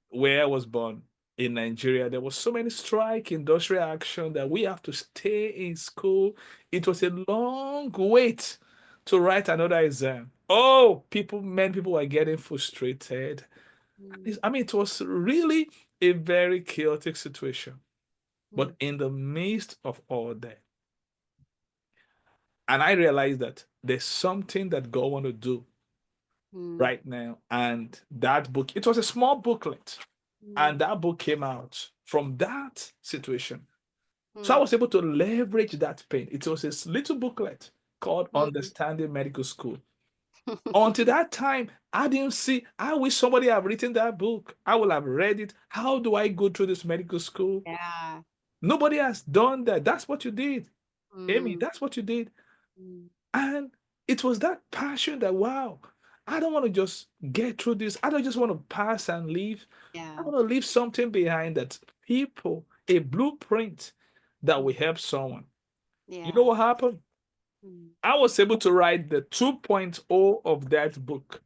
Speaker 1: where I was born in Nigeria, there was so many strike, industrial action that we have to stay in school. It was a long wait to write another exam. Oh, many people were getting frustrated.
Speaker 2: Mm,
Speaker 1: I mean, it was really a very chaotic situation. But
Speaker 2: mm,
Speaker 1: in the midst of all that, and I realized that there's something that God want to do
Speaker 2: mm,
Speaker 1: right now. And that book, it was a small booklet,
Speaker 2: mm,
Speaker 1: and that book came out from that situation. So I
Speaker 2: mm,
Speaker 1: was able to leverage that pain. It was a little booklet called
Speaker 2: mm.
Speaker 1: Understanding Medical School. Until that time, I didn't see. I wish somebody had written that book. I will have read it. How do I go through this medical school?
Speaker 2: Yeah.
Speaker 1: Nobody has done that. That's what you did, Amy.
Speaker 2: Mm,
Speaker 1: That's what you did.
Speaker 2: mm.
Speaker 1: And it was that passion that, wow, I don't want to just get through this. I don't just want to pass and leave. I
Speaker 2: Yeah.
Speaker 1: want to leave something behind that people, a blueprint that
Speaker 2: Mm,
Speaker 1: will help someone. You know
Speaker 2: yeah.
Speaker 1: what happened?
Speaker 2: Mm.
Speaker 1: I was able to write the 2.0 of that book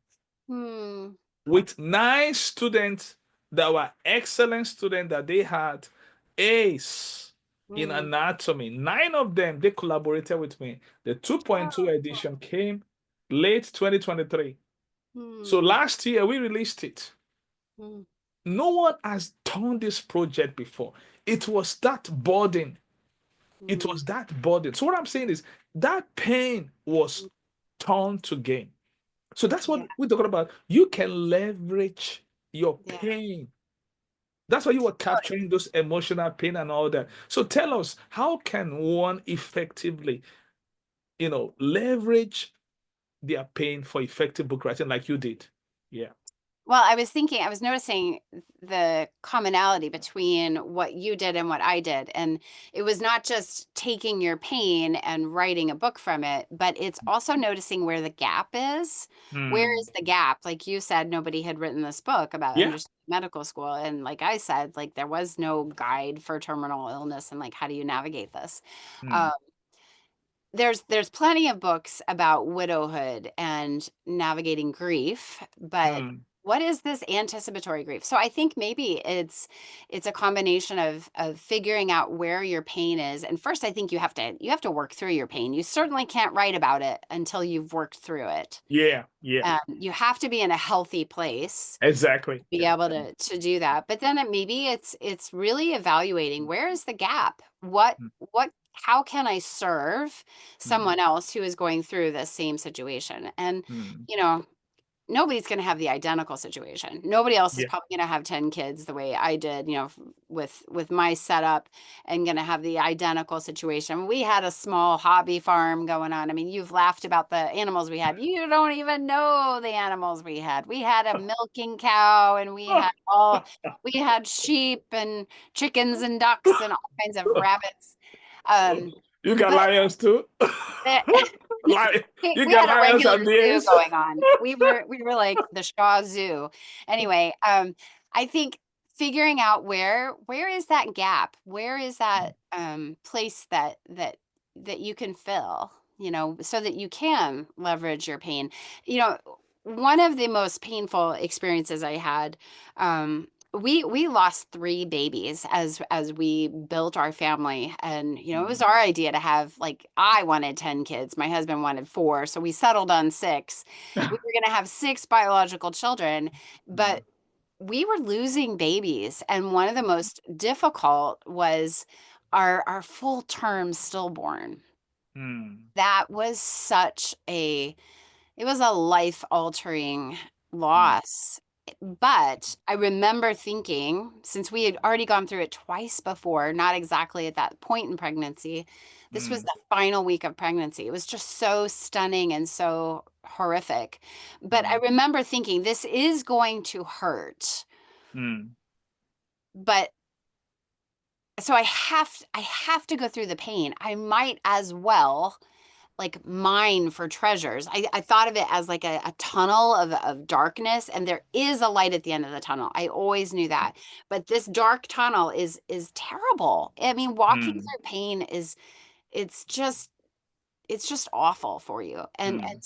Speaker 2: Hmm.
Speaker 1: with 9 students that were excellent students that they had A's in
Speaker 2: Mm.
Speaker 1: anatomy. 9 of them, they collaborated with me. The 2.2
Speaker 2: Oh,
Speaker 1: edition came late 2023. So
Speaker 2: hmm.
Speaker 1: last year we released it.
Speaker 2: Mm.
Speaker 1: No one has done this project before. It was that burden. It
Speaker 2: Mm.
Speaker 1: was that burden. So what I'm saying is that pain was
Speaker 2: Mm.
Speaker 1: turned to gain. So that's
Speaker 2: Yeah.
Speaker 1: what we're talking about. You can leverage your
Speaker 2: Yeah.
Speaker 1: pain. That's why you were capturing those emotional pain and all that. So tell us, how can one effectively, leverage their pain for effective book writing like you did? Yeah.
Speaker 2: Well, I was noticing the commonality between what you did and what I did. And it was not just taking your pain and writing a book from it, but it's also noticing where the gap is. Where
Speaker 1: Hmm.
Speaker 2: is the gap? Like you said, nobody had written this book about
Speaker 1: Yeah.
Speaker 2: understanding medical school. And like I said, like there was no guide for terminal illness and like how do you navigate this?
Speaker 1: Hmm.
Speaker 2: Um, there's plenty of books about widowhood and navigating grief, but
Speaker 1: Hmm.
Speaker 2: what is this anticipatory grief? So I think maybe it's a combination of figuring out where your pain is. And first I think you have to work through your pain. You certainly can't write about it until you've worked through it.
Speaker 1: Yeah. Yeah.
Speaker 2: You have to be in a healthy place
Speaker 1: Exactly.
Speaker 2: be
Speaker 1: Yeah.
Speaker 2: able to do that. But then maybe it's really evaluating where is the gap? What how can I serve
Speaker 1: Hmm.
Speaker 2: someone else who is going through the same situation? And
Speaker 1: Hmm.
Speaker 2: you know, nobody's going to have the identical situation. Nobody else is
Speaker 1: Yeah.
Speaker 2: probably going to have 10 kids the way I did, with my setup and going to have the identical situation. We had a small hobby farm going on. I mean, you've laughed about the animals we had. You don't even know the animals we had. We had a milking cow and we had sheep and chickens and ducks and all kinds of rabbits. Um,
Speaker 1: You got
Speaker 2: but
Speaker 1: lions too. Lion. You
Speaker 2: we
Speaker 1: got
Speaker 2: had a
Speaker 1: lions
Speaker 2: regular
Speaker 1: and
Speaker 2: zoo
Speaker 1: bears.
Speaker 2: going on. We were like the Shaw Zoo. Anyway, I think figuring out where is that gap? Where is that place that you can fill, so that you can leverage your pain. You know, one of the most painful experiences I had, we lost 3 babies as we built our family, and it was
Speaker 1: Hmm.
Speaker 2: our idea to have, like, I wanted 10 kids, my husband wanted 4, so we settled on 6. We were going to have 6 biological children,
Speaker 1: Hmm.
Speaker 2: but we were losing babies, and one of the most difficult was our full term stillborn.
Speaker 1: Hmm.
Speaker 2: That was such a it was a life altering
Speaker 1: Hmm.
Speaker 2: loss. But I remember thinking, since we had already gone through it twice before, not exactly at that point in pregnancy, this was
Speaker 1: Hmm.
Speaker 2: the final week of pregnancy. It was just so stunning and so horrific. But I
Speaker 1: Hmm.
Speaker 2: remember thinking, this is going to hurt.
Speaker 1: Hmm.
Speaker 2: But so I have to go through the pain. I might as well like mine for treasures. I thought of it as like a tunnel of darkness, and there is a light at the end of the tunnel. I always knew that. But this dark tunnel is terrible. I mean, walking
Speaker 1: Hmm.
Speaker 2: through pain it's just it's just awful for you. And
Speaker 1: Mm,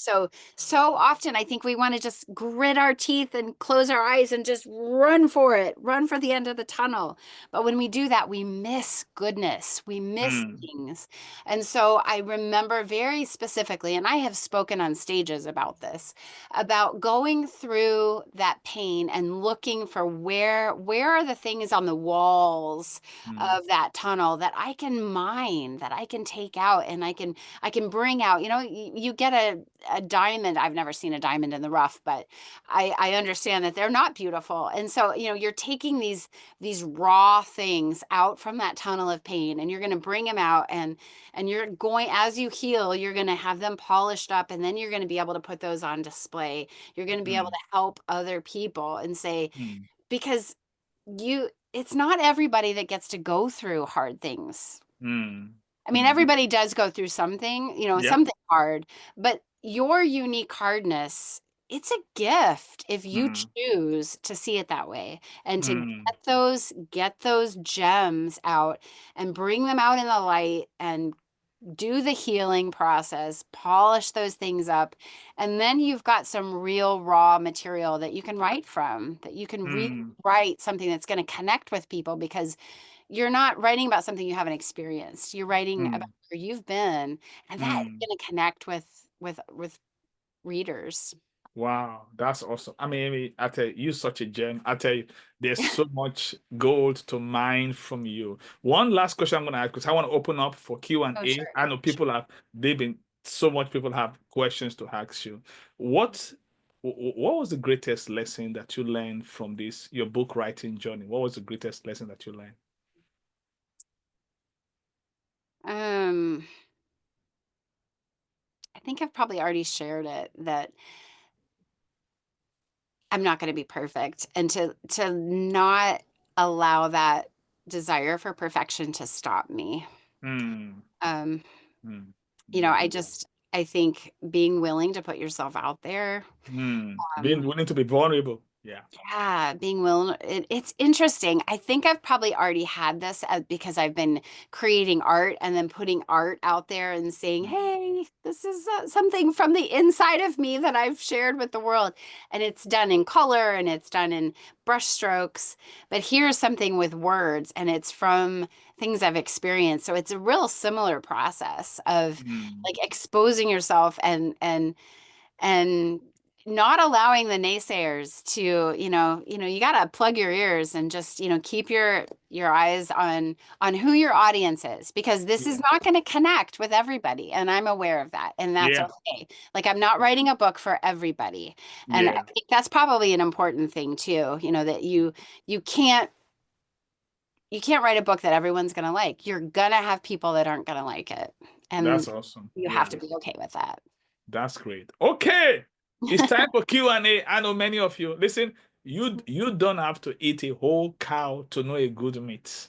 Speaker 2: so often I think we want to just grit our teeth and close our eyes and just run for it, run for the end of the tunnel. But when we do that, we miss goodness, we miss
Speaker 1: mm,
Speaker 2: things. And so I remember very specifically, and I have spoken on stages about this, about going through that pain and looking for where are the things on the walls
Speaker 1: mm,
Speaker 2: of that tunnel that I can mine, that I can take out, and I can bring out, you get a diamond. I've never seen a diamond in the rough, but I understand that they're not beautiful. And so, you're taking these raw things out from that tunnel of pain, and you're going to bring them out, and you're going, as you heal, you're going to have them polished up, and then you're going to be able to put those on display. You're going to be able
Speaker 1: mm,
Speaker 2: to help other people and say,
Speaker 1: mm,
Speaker 2: because it's not everybody that gets to go through hard things.
Speaker 1: mm,
Speaker 2: I mean,
Speaker 1: mm.
Speaker 2: everybody does go through something,
Speaker 1: Yep.
Speaker 2: something hard, but your unique hardness, it's a gift if you
Speaker 1: Mm,
Speaker 2: choose to see it that way and to
Speaker 1: mm,
Speaker 2: get those gems out and bring them out in the light and do the healing process, polish those things up, and then you've got some real raw material that you can write from, that you can
Speaker 1: mm,
Speaker 2: rewrite something that's going to connect with people, because you're not writing about something you haven't experienced. You're writing about
Speaker 1: mm,
Speaker 2: where you've been, and that is
Speaker 1: mm.
Speaker 2: going to connect with readers.
Speaker 1: Wow, that's awesome. I mean, Amy, I tell you, you're such a gem. I tell you, there's so much gold to mine from you. One last question I'm going to ask, because I want to open up for Q and
Speaker 2: Oh,
Speaker 1: A.
Speaker 2: sure.
Speaker 1: I know
Speaker 2: Sure.
Speaker 1: they've been, so much people have questions to ask you. What, what was the greatest lesson that you learned from your book writing journey? What was the greatest lesson that you learned?
Speaker 2: Um, I think I've probably already shared it, that I'm not going to be perfect, and to not allow that desire for perfection to stop me.
Speaker 1: Hmm.
Speaker 2: Um,
Speaker 1: Hmm.
Speaker 2: I
Speaker 1: Yeah.
Speaker 2: just I think being willing to put yourself out there,
Speaker 1: Hmm. Being
Speaker 2: um,
Speaker 1: willing to be vulnerable. Yeah.
Speaker 2: yeah, being willing. It's interesting. I think I've probably already had this, because I've been creating art and then putting art out there and saying,
Speaker 1: Hmm.
Speaker 2: hey, this is something from the inside of me that I've shared with the world. And it's done in color and it's done in brush strokes. But here's something with words, and it's from things I've experienced. So it's a real similar process of
Speaker 1: Hmm.
Speaker 2: like exposing yourself and not allowing the naysayers to, you got to plug your ears and just, keep your eyes on who your audience is, because this is
Speaker 1: Yeah.
Speaker 2: not going to connect with everybody, and I'm aware of that, and that's
Speaker 1: Yeah.
Speaker 2: okay. Like, I'm not writing a book for everybody. And I
Speaker 1: Yeah.
Speaker 2: think that's probably an important thing too, that you can't you can't write a book that everyone's going to like. You're going to have people that aren't going to like it, and
Speaker 1: That's awesome.
Speaker 2: you have
Speaker 1: Yeah.
Speaker 2: to be okay with that.
Speaker 1: That's great. Okay. It's time for Q&A. I know many of you. Listen, you don't have to eat a whole cow to know a good meat,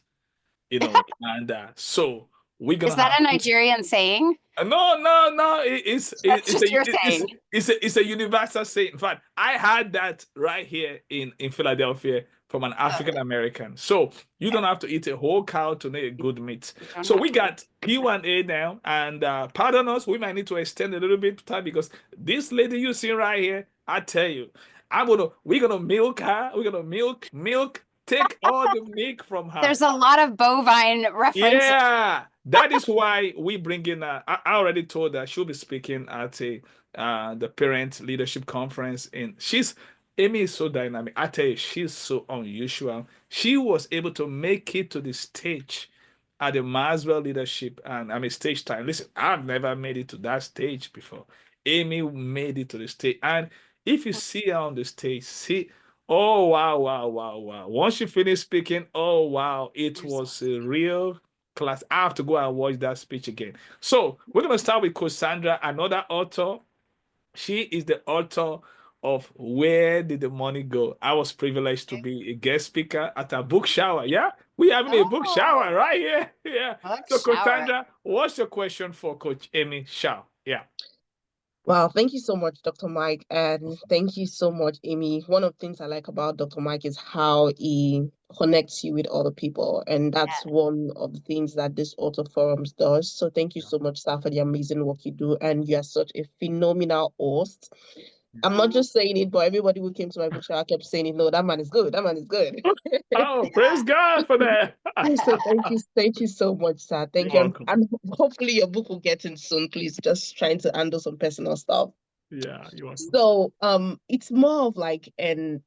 Speaker 1: and so we're
Speaker 2: Is
Speaker 1: gonna
Speaker 2: that
Speaker 1: have
Speaker 2: a Nigerian saying?
Speaker 1: no, no, no.
Speaker 2: That's just your saying.
Speaker 1: It's a universal saying. In fact, I had that right here in Philadelphia from an
Speaker 2: Oh,
Speaker 1: African American. So you don't have to eat a whole cow to know a good meat.
Speaker 2: you don't
Speaker 1: So
Speaker 2: have
Speaker 1: we
Speaker 2: to.
Speaker 1: got Q&A now, and pardon us, we might need to extend a little bit of time because this lady you see right here, I tell you, we're gonna milk her. We're gonna milk, take all the milk from her.
Speaker 2: There's a lot of bovine references.
Speaker 1: Yeah, that is why we bring in. I already told her she'll be speaking at the parent leadership conference, and Amy is so dynamic. I tell you, she's so unusual. She was able to make it to the stage at the Maxwell Leadership, and I mean stage time. Listen, I've never made it to that stage before. Amy made it to the stage, and if you see her on the stage, see. Oh wow, wow, wow, wow. Once you finish speaking, oh wow, it
Speaker 2: You're so
Speaker 1: was a real class. I have to go and watch that speech again. So we're gonna start with Coach Sandra, another author. She is the author of Where Did the Money Go? I was privileged to
Speaker 2: cute.
Speaker 1: be a guest speaker at a book shower. Yeah, we having a book shower
Speaker 2: Oh,
Speaker 1: right here. Yeah.
Speaker 2: book
Speaker 1: So Coach
Speaker 2: shower.
Speaker 1: Sandra, what's your question for Coach Amy Shaw? Yeah.
Speaker 3: Wow, thank you so much, Dr. Mike, and thank you so much, Amy. One of the things I like about Dr. Mike is how he connects you with other people, and
Speaker 2: Yeah.
Speaker 3: that's one of the things that this author forums does. So thank you
Speaker 1: Yeah.
Speaker 3: so much, Sir, for the amazing work you do, and you are such a phenomenal host.
Speaker 1: Yeah.
Speaker 3: I'm not just saying it, but everybody who came to my book show kept saying it. No, that man is good. That man is good.
Speaker 1: Oh, praise God for that.
Speaker 3: So thank you so much, sir.
Speaker 1: You're
Speaker 3: Thank you,
Speaker 1: welcome.
Speaker 3: and hopefully your book will get in soon. Please, just trying to handle some personal stuff.
Speaker 1: Yeah, you're welcome.
Speaker 3: So it's more of like an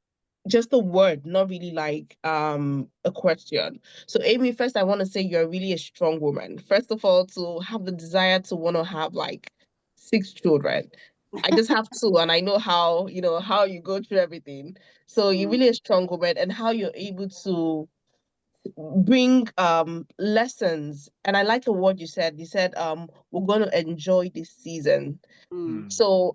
Speaker 3: just a word, not really like a question. So Amy, first I want to say you're really a strong woman. First of all, to have the desire to want to have like 6 children. I just have two, and I know how, how you go through everything. So you're
Speaker 2: Mm,
Speaker 3: really a strong woman, and how you're able to bring lessons. And I like the word you said. You said we're going to enjoy this season.
Speaker 2: mm,
Speaker 1: Mm,
Speaker 3: So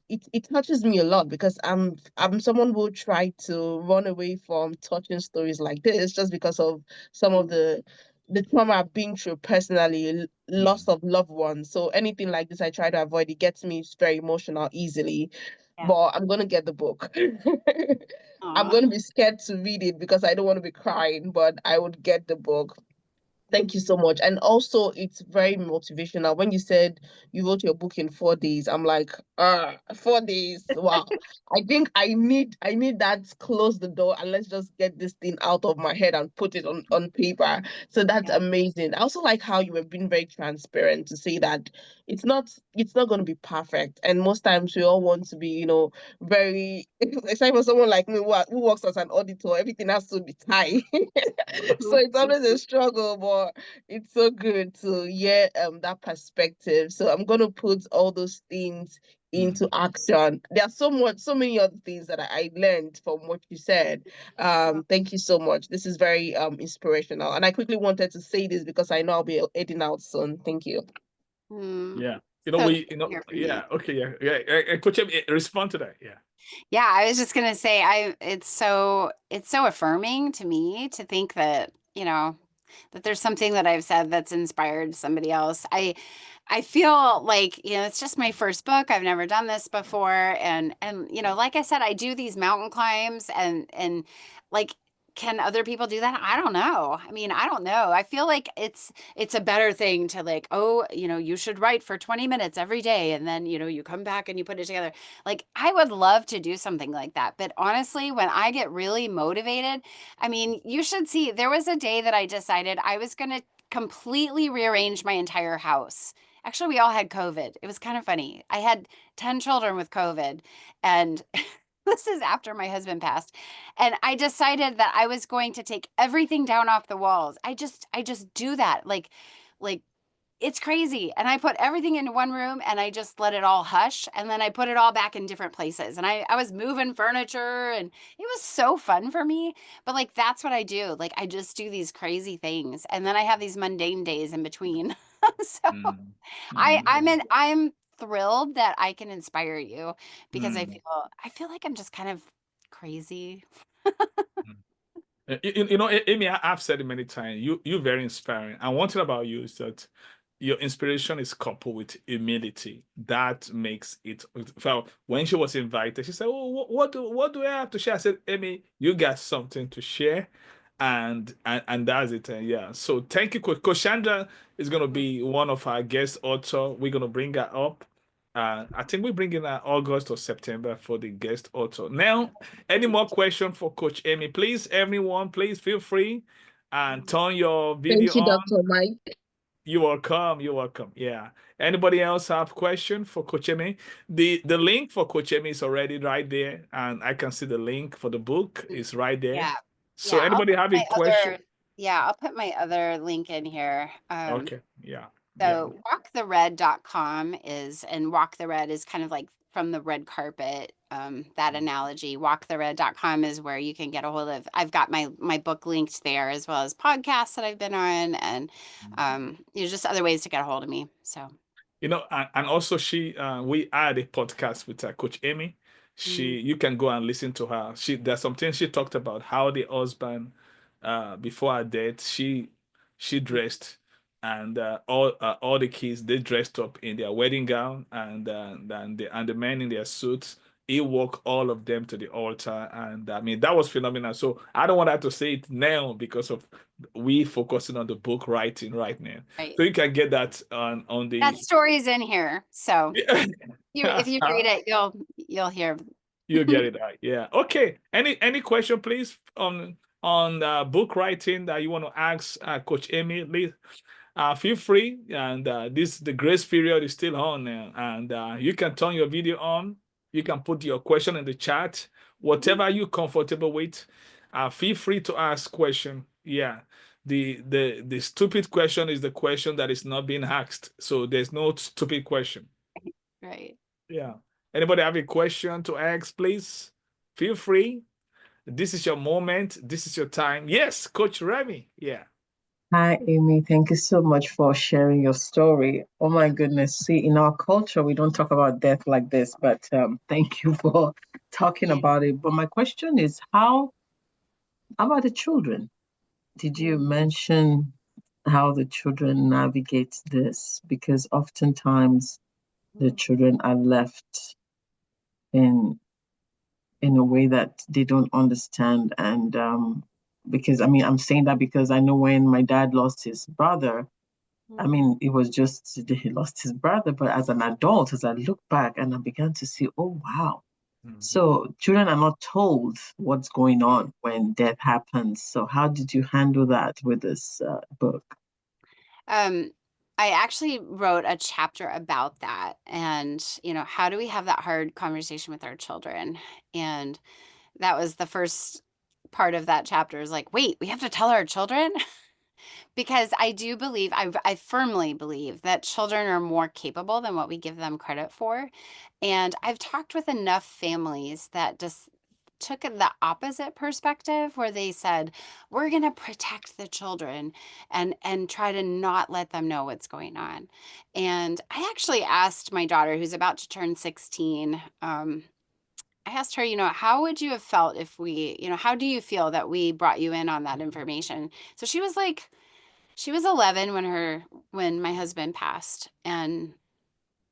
Speaker 3: it touches me a lot because I'm someone who tried to run away from touching stories like this just because of some of
Speaker 2: mm,
Speaker 3: the trauma I've been through personally, loss
Speaker 1: mm,
Speaker 3: of loved ones. So anything like this I try to avoid. It gets me very emotional easily.
Speaker 2: yeah.
Speaker 3: But I'm gonna get the book. I'm
Speaker 2: Aw.
Speaker 3: gonna be scared to read it because I don't want to be crying, but I would get the book. Thank you so much. And also, it's very motivational. When you said you wrote your book in 4 days, I'm like, 4 days. Wow. I think I need that close the door and let's just get this thing out of my head and put it on paper. So that's
Speaker 2: Yeah.
Speaker 3: amazing. I also like how you have been very transparent to say that it's not going to be perfect. And most times we all want to be, very except for someone like me who works as an auditor, everything has to be tight. So it's always a struggle, but it's so good to hear that perspective. So I'm gonna put all those things
Speaker 1: mm.
Speaker 3: into action. There are so many other things that I learned from what you said. Thank you so much. This is very inspirational. And I quickly wanted to say this because I know I'll be heading out soon. Thank you.
Speaker 2: Mm.
Speaker 1: Yeah.
Speaker 2: So nice
Speaker 1: You
Speaker 2: to
Speaker 1: know,
Speaker 2: hear from you.
Speaker 1: yeah, okay, yeah, yeah. Coach, respond to that. Yeah.
Speaker 2: Yeah, I was just gonna say it's so affirming to me to think that, that there's something that I've said that's inspired somebody else. I feel like, it's just my first book. I've never done this before. And like I said, I do these mountain climbs and like can other people do that? I don't know. I mean, I don't know. I feel like it's a better thing to like, oh, you should write for 20 minutes every day and then, you come back and you put it together. Like I would love to do something like that. But honestly, when I get really motivated, I mean, you should see there was a day that I decided I was going to completely rearrange my entire house. Actually, we all had COVID. It was kind of funny. I had 10 children with COVID, and this is after my husband passed. And I decided that I was going to take everything down off the walls. I just do that. Like it's crazy. And I put everything into one room and I just let it all hush. And then I put it all back in different places. And I was moving furniture and it was so fun for me. But like, that's what I do. Like, I just do these crazy things. And then I have these mundane days in between. So
Speaker 1: Mm,
Speaker 2: I,
Speaker 1: mm,
Speaker 2: I'm in, I'm thrilled that I can inspire you because I
Speaker 1: mm,
Speaker 2: feel, I feel like I'm just kind of crazy.
Speaker 1: mm. Amy, I've said it many times. You're very inspiring. And one thing about you is that your inspiration is coupled with humility. That makes it. Well, when she was invited, she said, "Oh, what do I have to share?" I said, "Amy, you got something to share." And that's it. And yeah. So thank you, Coach. Chandra is gonna be one of our guest author. We're gonna bring her up. I think we bring in August or September for the guest author. Now, any more question for Coach Amy? Please, everyone, please feel free and turn your
Speaker 3: Thank
Speaker 1: video
Speaker 3: you,
Speaker 1: on.
Speaker 3: Dr. Mike.
Speaker 1: You're welcome. You're welcome. Yeah. Anybody else have question for Coach Amy? The link for Coach Amy is already right there, and I can see the link for the book is right there.
Speaker 2: Yeah.
Speaker 1: So
Speaker 2: Yeah.
Speaker 1: anybody have a question?
Speaker 2: I'll put my other link in here.
Speaker 1: Okay. Yeah. Yeah.
Speaker 2: So walkthered.com and walk the red is kind of like from the red carpet, that analogy. Walkthered.com is where you can get a hold of. I've got my book linked there as well as podcasts that I've been on and just other ways to get a hold of me. So
Speaker 1: And also we had a podcast with Coach Amy.
Speaker 2: mm,
Speaker 1: You can go and listen to her. There's something she talked about how the husband, before her death, she dressed and all the kids, they dressed up in their wedding gown, and the men in their suits. He walked all of them to the altar, and I mean that was phenomenal. So I don't want to say it now because of we focusing on the book writing right now.
Speaker 2: Right.
Speaker 1: So you can get that on
Speaker 2: That
Speaker 1: the.
Speaker 2: story's in here. So if you read it, you'll hear.
Speaker 1: You get it right. Yeah. Okay. Any question, please, on book writing that you want to ask Coach Amy? Please, feel free. And the grace period is still on, and you can turn your video on. You can put your question in the chat. Whatever you're comfortable with, feel free to ask question. Yeah. The stupid question is the question that is not being asked. So there's no stupid question.
Speaker 2: Right.
Speaker 1: Yeah. Anybody have a question to ask, please? Feel free. This is your moment. This is your time. Yes, Coach Remy. Yeah.
Speaker 3: Hi, Amy. Thank you so much for sharing your story. Oh my goodness. See, in our culture, we don't talk about death like this, but thank you for talking about it. But my question is, how about the children? Did you mention how the children navigate this? Because oftentimes the children are left in a way that they don't understand. And because I mean, I'm saying that because I know when my dad lost his brother, I mean, it was just he lost his brother, but as an adult, as I look back and I began to see, oh wow. So children are not told what's going on when death happens. So how did you handle that with this book?
Speaker 2: I actually wrote a chapter about that, and how do we have that hard conversation with our children? And that was the first part of that chapter, is like, wait, we have to tell our children? Because I do believe, I firmly believe that children are more capable than what we give them credit for. And I've talked with enough families that just took the opposite perspective, where they said, we're going to protect the children and try to not let them know what's going on. And I actually asked my daughter, who's about to turn 16, I asked her, how would you have felt if how do you feel that we brought you in on that information? So she was like, she was 11 when my husband passed. And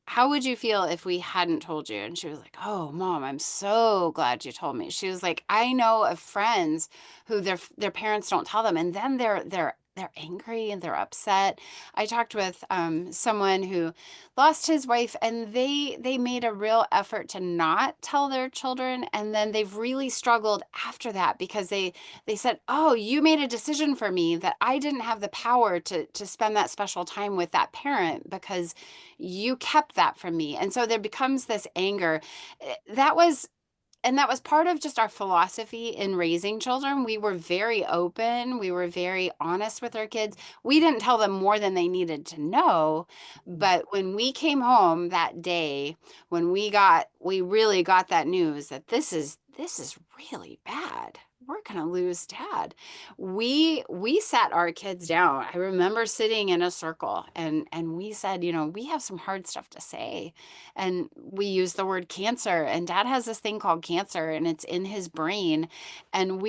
Speaker 2: how would you feel if we hadn't told you? And she was like, oh, Mom, I'm so glad you told me. She was like, I know of friends who their parents don't tell them, and then they're angry and they're upset. I talked with someone who lost his wife, and they made a real effort to not tell their children, and then they've really struggled after that, because they said, oh, you made a decision for me that I didn't have the power to spend that special time with that parent, because you kept that from me. And so there becomes this anger. That was part of just our philosophy in raising children. We were very open. We were very honest with our kids. We didn't tell them more than they needed to know. But when we came home that day, when we really got that news that this is really bad, we're going to lose Dad. We sat our kids down. I remember sitting in a circle, and we said, we have some hard stuff to say. And we used the word cancer, and Dad has this thing called cancer, and it's in his brain. And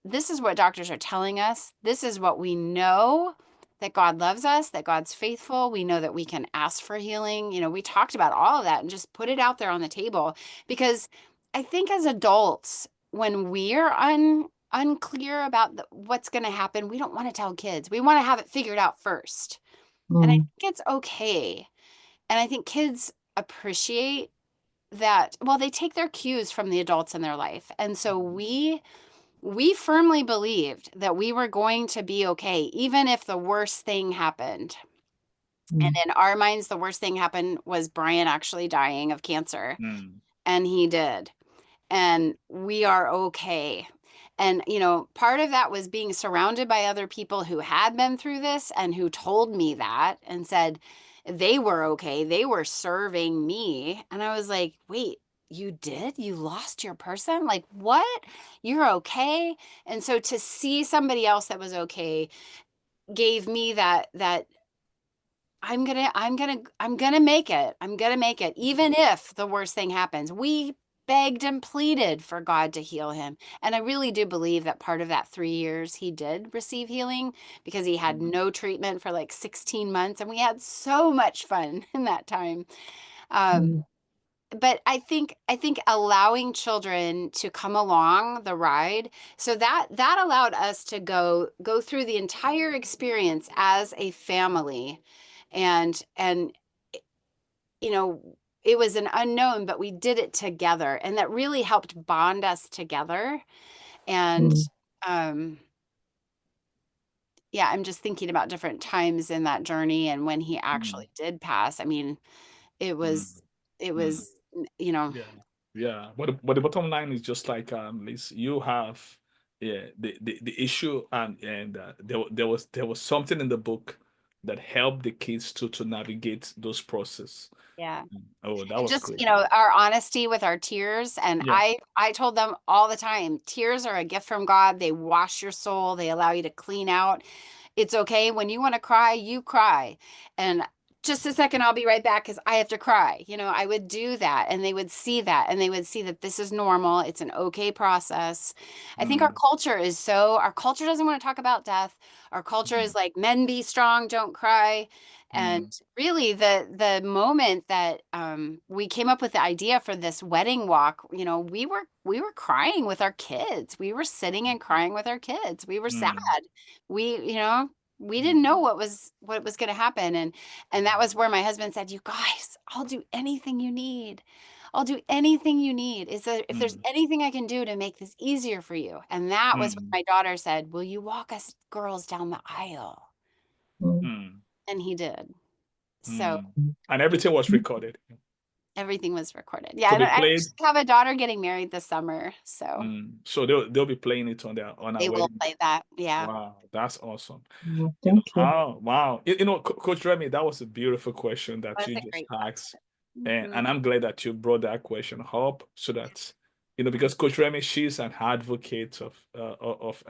Speaker 2: this is what doctors are telling us. This is what we know, that God loves us, that God's faithful. We know that we can ask for healing. We talked about all of that and just put it out there on the table, because I think as adults, when we're unclear about what's going to happen, we don't want to tell kids. We want to have it figured out first. And I think it's okay. And I think kids appreciate that. Well, they take their cues from the adults in their life. And so we firmly believed that we were going to be okay, even if the worst thing happened. And in our minds, the worst thing happened was Brian actually dying of cancer. And he did. And we are okay. And, part of that was being surrounded by other people who had been through this and who told me that and said they were okay. They were serving me. And I was like, wait, you did? You lost your person? Like, what? You're okay? And so to see somebody else that was okay gave me that I'm gonna make it. I'm gonna make it, even if the worst thing happens. We begged and pleaded for God to heal him. And I really do believe that part of that 3 years he did receive healing, because he had no treatment for like 16 months. And we had so much fun in that time.
Speaker 3: Mm.
Speaker 2: But I think allowing children to come along the ride, so that allowed us to go through the entire experience as a family. And you know, it was an unknown, but we did it together, and that really helped bond us together. And
Speaker 3: Mm.
Speaker 2: um yeah, I'm just thinking about different times in that journey and when he
Speaker 1: Mm,
Speaker 2: actually did pass. I mean, it
Speaker 1: mm,
Speaker 2: was it
Speaker 1: mm.
Speaker 2: was you know,
Speaker 1: Yeah, yeah. But the bottom line is just like Liz, you have yeah the issue, and there was something in the book that helped the kids to navigate those process.
Speaker 2: yeah.
Speaker 1: Oh, that
Speaker 2: And
Speaker 1: was
Speaker 2: just,
Speaker 1: great.
Speaker 2: our honesty with our tears. And
Speaker 1: Yeah.
Speaker 2: I told them all the time, tears are a gift from God. They wash your soul. They allow you to clean out. It's okay. When you want to cry, you cry. And just a second, I'll be right back because I have to cry. I would do that, and they would see that, and they would see that this is normal. It's an okay process. I think
Speaker 1: Mm,
Speaker 2: our culture doesn't want to talk about death. Our culture
Speaker 1: mm,
Speaker 2: is like, men be strong, don't cry. And
Speaker 1: mm,
Speaker 2: really, the moment that we came up with the idea for this wedding walk, we were crying with our kids. We were sitting and crying with our kids. We were sad.
Speaker 1: mm,
Speaker 2: We didn't know what was going to happen. And that was where my husband said, "You guys, I'll do anything you need. I'll do anything you need. Is there if there's
Speaker 1: mm,
Speaker 2: anything I can do to make this easier for you?" And that was when
Speaker 1: mm,
Speaker 2: my daughter said, "Will you walk us girls down the aisle?"
Speaker 3: Mm.
Speaker 1: mm,
Speaker 2: And he did. So,
Speaker 1: mm. And everything was recorded
Speaker 2: everything was recorded. Yeah,
Speaker 1: to
Speaker 2: and
Speaker 1: be
Speaker 2: I
Speaker 1: played.
Speaker 2: actually have a daughter getting married this summer, so
Speaker 1: So they'll be playing it on our
Speaker 2: they will
Speaker 1: wedding.
Speaker 2: play that. Yeah,
Speaker 1: Wow, that's awesome.
Speaker 3: Well, thank you.
Speaker 1: Oh, wow. Coach Remy, that was a beautiful question that
Speaker 2: was
Speaker 1: you
Speaker 2: a
Speaker 1: just
Speaker 2: great
Speaker 1: asked. And,
Speaker 2: question.
Speaker 1: and I'm glad that you brought that question up so that, because Coach Remy, she's an advocate of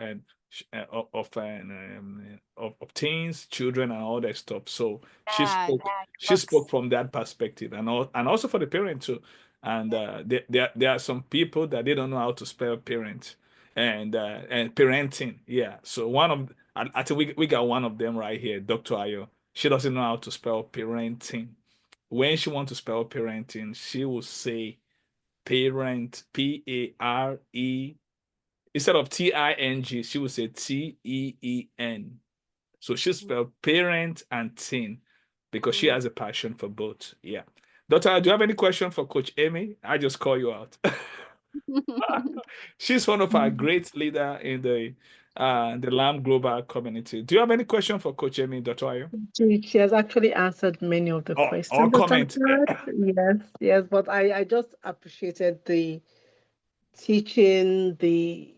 Speaker 1: teens, children, and all that stuff. So she
Speaker 2: Yeah,
Speaker 1: spoke
Speaker 2: yeah,
Speaker 1: she spoke
Speaker 2: books.
Speaker 1: from that perspective, and also for the parent too. And there are some people that they don't know how to spell parent and parenting. Yeah. So I think we got one of them right here, Dr. Ayo. She doesn't know how to spell parenting. When she wants to spell parenting, she will say parent, Pare. Instead of Ting, she will say Teen. So she spelled parent and teen because she
Speaker 2: Mhm.
Speaker 1: has a passion for both. Yeah. Dr. Ayo, do you have any question for Coach Amy? I just call you out. She's one of our great leader in the Lamb Global community. Do you have any question for Coach Amy, Dr. Ayo?
Speaker 3: She has actually answered many of the
Speaker 1: Or
Speaker 3: questions that I
Speaker 1: comment?
Speaker 3: had. Yes, yes, but I just appreciated the teaching, the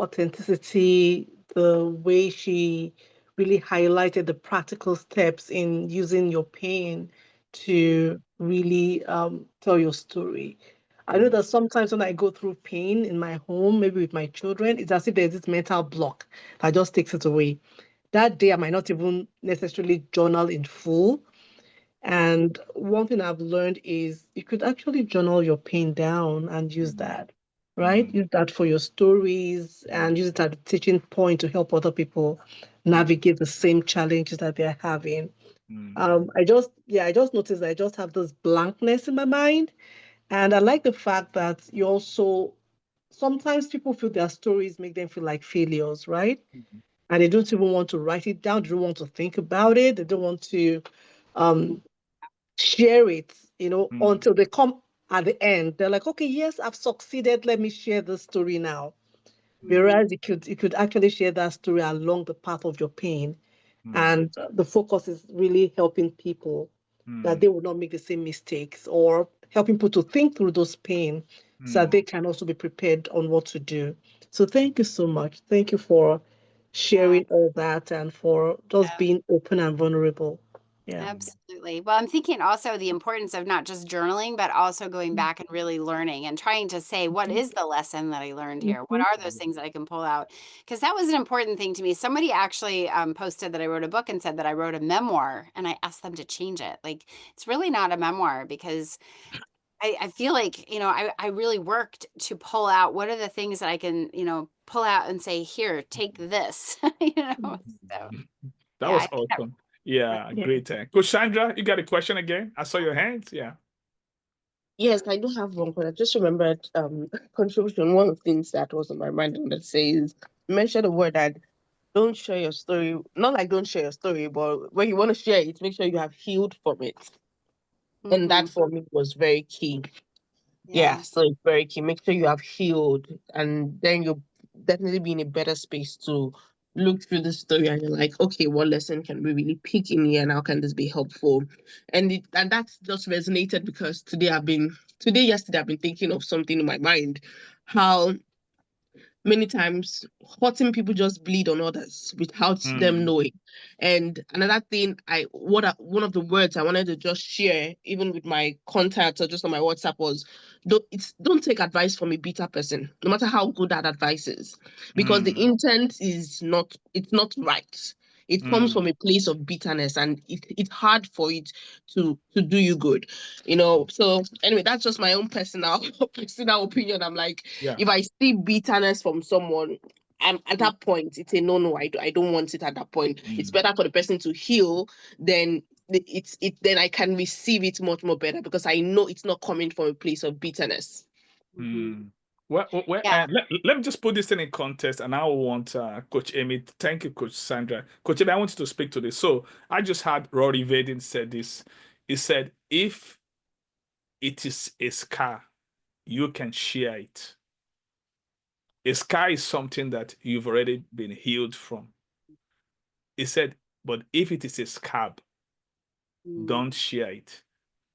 Speaker 3: authenticity, the way she really highlighted the practical steps in using your pain to really tell your story. I know
Speaker 1: Mm,
Speaker 3: that sometimes when I go through pain in my home, maybe with my children, it's as if there's this mental block that just takes it away. That day, I might not even necessarily journal in full. And one thing I've learned is you could actually journal your pain down and use
Speaker 1: mm,
Speaker 3: that, right?
Speaker 1: mm,
Speaker 3: Use that for your stories
Speaker 1: mm,
Speaker 3: and use it as a teaching point to help other people
Speaker 1: mm,
Speaker 3: navigate the same challenges that they're having.
Speaker 1: mm,
Speaker 3: I just noticed that I just have this blankness in my mind. And I like the fact that you also, sometimes people feel their stories make them feel like failures, right?
Speaker 1: mm,
Speaker 3: And they don't even want to write it down. They don't want to think about it. They don't want to um, share it,
Speaker 1: mm,
Speaker 3: until they come at the end. They're like, okay, yes, I've succeeded. Let me share the story now.
Speaker 1: mm,
Speaker 3: Whereas you could actually share that story along the path of your pain.
Speaker 1: mm,
Speaker 3: And the focus is really helping people that
Speaker 1: mm,
Speaker 3: they will not make the same mistakes, or helping people to think through those pain so that
Speaker 1: mm,
Speaker 3: they can also be prepared on what to do. So thank you so much. Thank you for
Speaker 2: Yeah.
Speaker 3: sharing all that and for just being open and vulnerable. Yeah.
Speaker 1: mm,
Speaker 2: Absolutely. Well, I'm thinking also the importance of not just journaling, but also going back and really learning and trying to say, what is the lesson that I learned here? What
Speaker 3: Mhm.
Speaker 2: are those things that I can pull out? Because that was an important thing to me. Somebody actually posted that I wrote a book and said that I wrote a memoir, and I asked them to change it. Like, it's really not a memoir, because I feel like, I really worked to pull out what are the things that I can, pull out and say, here, take this, so
Speaker 1: That
Speaker 2: yeah, I
Speaker 1: was
Speaker 2: think that
Speaker 1: awesome. Yeah,
Speaker 3: Yeah.
Speaker 1: great. Coach Sandra, you got a question again? I saw your hands. Yeah.
Speaker 3: Yes, I do have one, but I just remembered contribution. One of the things that was on my mind and that says mention the word that don't share your story. Not like don't share your story, but when you want to share it, make sure you have healed from it. And
Speaker 2: Mhm.
Speaker 3: that for me was very key. Yeah,
Speaker 2: Yeah.
Speaker 3: so it's very key. Make sure you have healed, and then you'll definitely be in a better space to look through the story and you're like, okay, what lesson can we really pick in here and how can this be helpful? And that's just resonated because yesterday I've been thinking of something in my mind, how many times hurting people just bleed on others without them
Speaker 1: Mm,
Speaker 3: knowing. And another thing, one of the words I wanted to just share, even with my contacts or just on my WhatsApp, was don't take advice from a bitter person, no matter how good that advice is, because the
Speaker 1: mm,
Speaker 3: intent is not it's not right. It comes
Speaker 1: mm,
Speaker 3: from a place of bitterness, and it's hard for it to do you good, So anyway, that's just my own personal personal opinion. I'm like,
Speaker 1: yeah.
Speaker 3: if I see bitterness from someone, I'm at
Speaker 2: Mm.
Speaker 3: that point, it's a no. I don't want it at that point. It's
Speaker 1: Mm,
Speaker 3: better for the person to heal than then I can receive it much more better because I know it's not coming from a place of bitterness.
Speaker 2: Mhm.
Speaker 1: mm. Well,
Speaker 2: Yeah.
Speaker 1: let me just put this thing in context, and I want Coach Amy. Thank you, Coach Sandra. Coach Amy, I want you to speak to this. So I just had Rory Vaden said this. He said, if it is a scar, you can share it. A scar is something that you've already been healed from. He said, but if it is a scab,
Speaker 2: Mm.
Speaker 1: don't share it.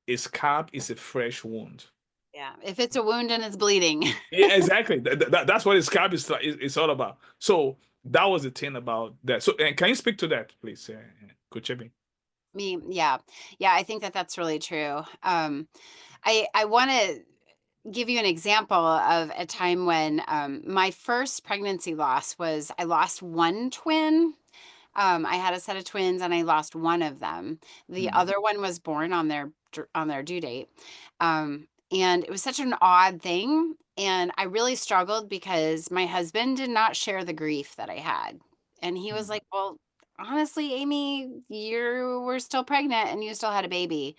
Speaker 1: A scab is a fresh wound.
Speaker 2: Yeah. If it's a wound and it's bleeding.
Speaker 1: Yeah, exactly. That's what a scab is all about. So that was the thing about that. So, and can you speak to that, please, Coach Emi?
Speaker 2: Yeah. Yeah, I think that that's really true. I want to give you an example of a time when my first pregnancy loss was I lost one twin. I had a set of twins and I lost one of them. The
Speaker 1: Mm,
Speaker 2: other one was born on their due date. And it was such an odd thing. And I really struggled because my husband did not share the grief that I had. And he was
Speaker 1: mm,
Speaker 2: like, well, honestly, Amy, you were still pregnant and you still had a baby.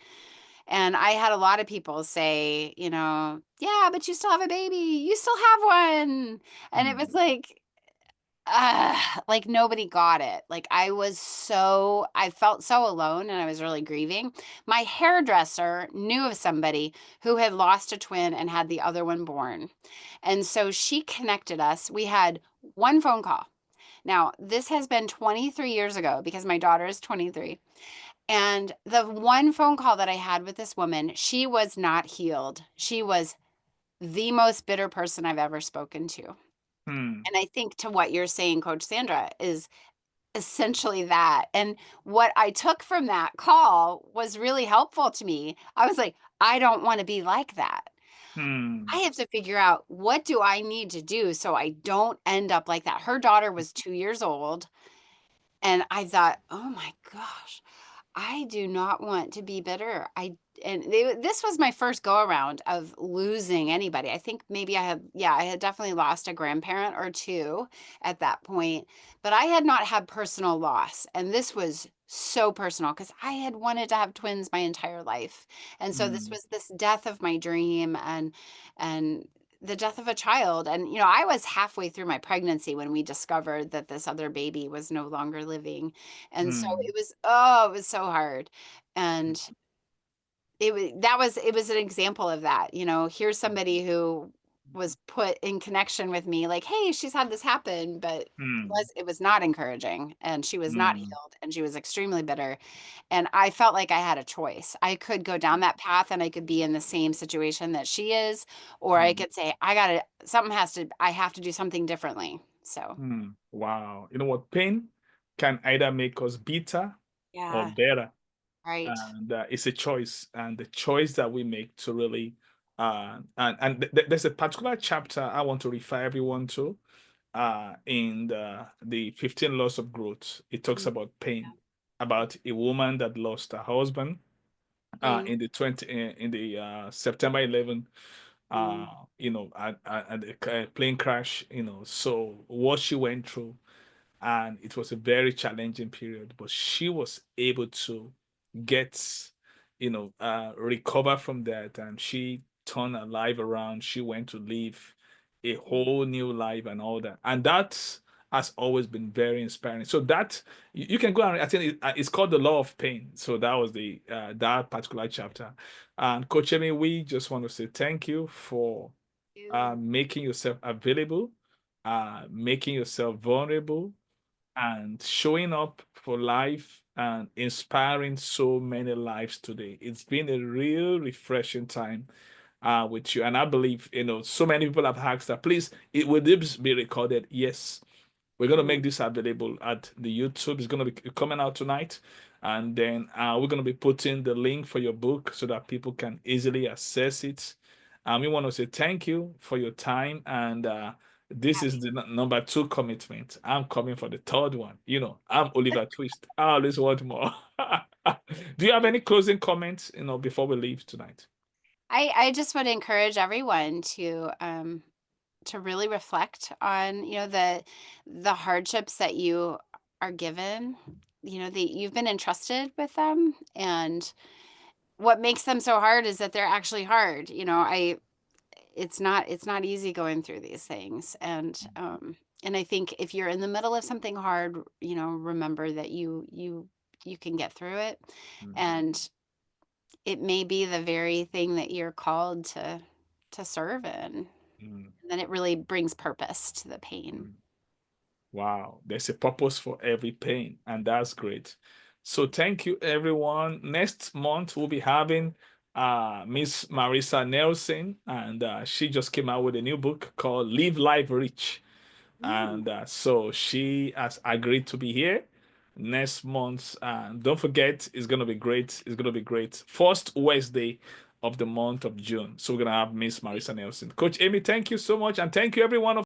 Speaker 2: And I had a lot of people say, yeah, but you still have a baby. You still have one. And it
Speaker 1: mm,
Speaker 2: was like nobody got it. Like I felt so alone and I was really grieving. My hairdresser knew of somebody who had lost a twin and had the other one born. And so she connected us. We had one phone call. Now, this has been 23 years ago because my daughter is 23. And the one phone call that I had with this woman, she was not healed. She was the most bitter person I've ever spoken to.
Speaker 1: mm,
Speaker 2: And I think to what you're saying, Coach Sandra, is essentially that. And what I took from that call was really helpful to me. I was like, I don't want to be like that. I
Speaker 1: mm,
Speaker 2: have to figure out what do I need to do so I don't end up like that. Her daughter was 2 years old. And I thought, oh my gosh, I do not want to be bitter. This was my first go around of losing anybody. I think maybe I had definitely lost a grandparent or two at that point, but I had not had personal loss. And this was so personal because I had wanted to have twins my entire life. And so this
Speaker 1: mm,
Speaker 2: was this death of my dream and the death of a child. And, I was halfway through my pregnancy when we discovered that this other baby was no longer living. And so
Speaker 1: mm,
Speaker 2: it was so hard. And it was an example of that. Here's somebody who was put in connection with me, like, hey, she's had this happen, but
Speaker 1: mm,
Speaker 2: it was not encouraging and she was not
Speaker 1: mm,
Speaker 2: healed and she was extremely bitter. And I felt like I had a choice. I could go down that path and I could be in the same situation that she is, or I
Speaker 1: mm,
Speaker 2: could say, I have to do something differently. So,
Speaker 1: mm. Wow. You know what? Pain can either make us bitter or
Speaker 2: yeah,
Speaker 1: better.
Speaker 2: right.
Speaker 1: And it's a choice, and the choice that we make to really there's a particular chapter I want to refer everyone to in the 15 laws of growth. It talks
Speaker 2: Mm,
Speaker 1: about pain, about a woman that lost her husband,
Speaker 2: Mm,
Speaker 1: in the 20 in the September 11,
Speaker 2: mm,
Speaker 1: at the plane crash, so what she went through, and it was a very challenging period, but she was able to get, recover from that, and she turned her life around. She went to live a whole new life and all that, and that has always been very inspiring. So that you can go and I think it's called the law of pain. So that was the that particular chapter. And Coach Amy, we just want to say thank you for
Speaker 2: you.
Speaker 1: making yourself available, making yourself vulnerable, and showing up for life and inspiring so many lives today. It's been a real refreshing time with you. And I believe, so many people have asked that, please, will this be recorded? Yes. We're going to
Speaker 2: Mm,
Speaker 1: make this available at the YouTube. It's going to be coming out tonight. And then we're going to be putting the link for your book so that people can easily access it. And we want to say thank you for your time. And this is
Speaker 2: happy.
Speaker 1: the number 2 commitment. I'm coming for the third one. I'm Oliver Twist. I always want more. Do you have any closing comments, before we leave tonight?
Speaker 2: I just would encourage everyone to really reflect on, the hardships that you are given, that you've been entrusted with them, and what makes them so hard is that they're actually hard. I it's not easy going through these things, and I think if you're in the middle of something hard, remember that you can get through it,
Speaker 1: Mm,
Speaker 2: and it may be the very thing that you're called to serve in.
Speaker 1: mm,
Speaker 2: And then it really brings purpose to the pain.
Speaker 1: mm. Wow, there's a purpose for every pain, and that's great. So thank you, everyone. Next month we'll be having Miss Marissa Nelson, and she just came out with a new book called Live Life Rich.
Speaker 2: Mm.
Speaker 1: And so she has agreed to be here next month. And don't forget, it's gonna be great. It's gonna be great. First Wednesday of the month of June. So we're gonna have Miss Marissa Nelson. Coach Amy, thank you so much, and thank you everyone.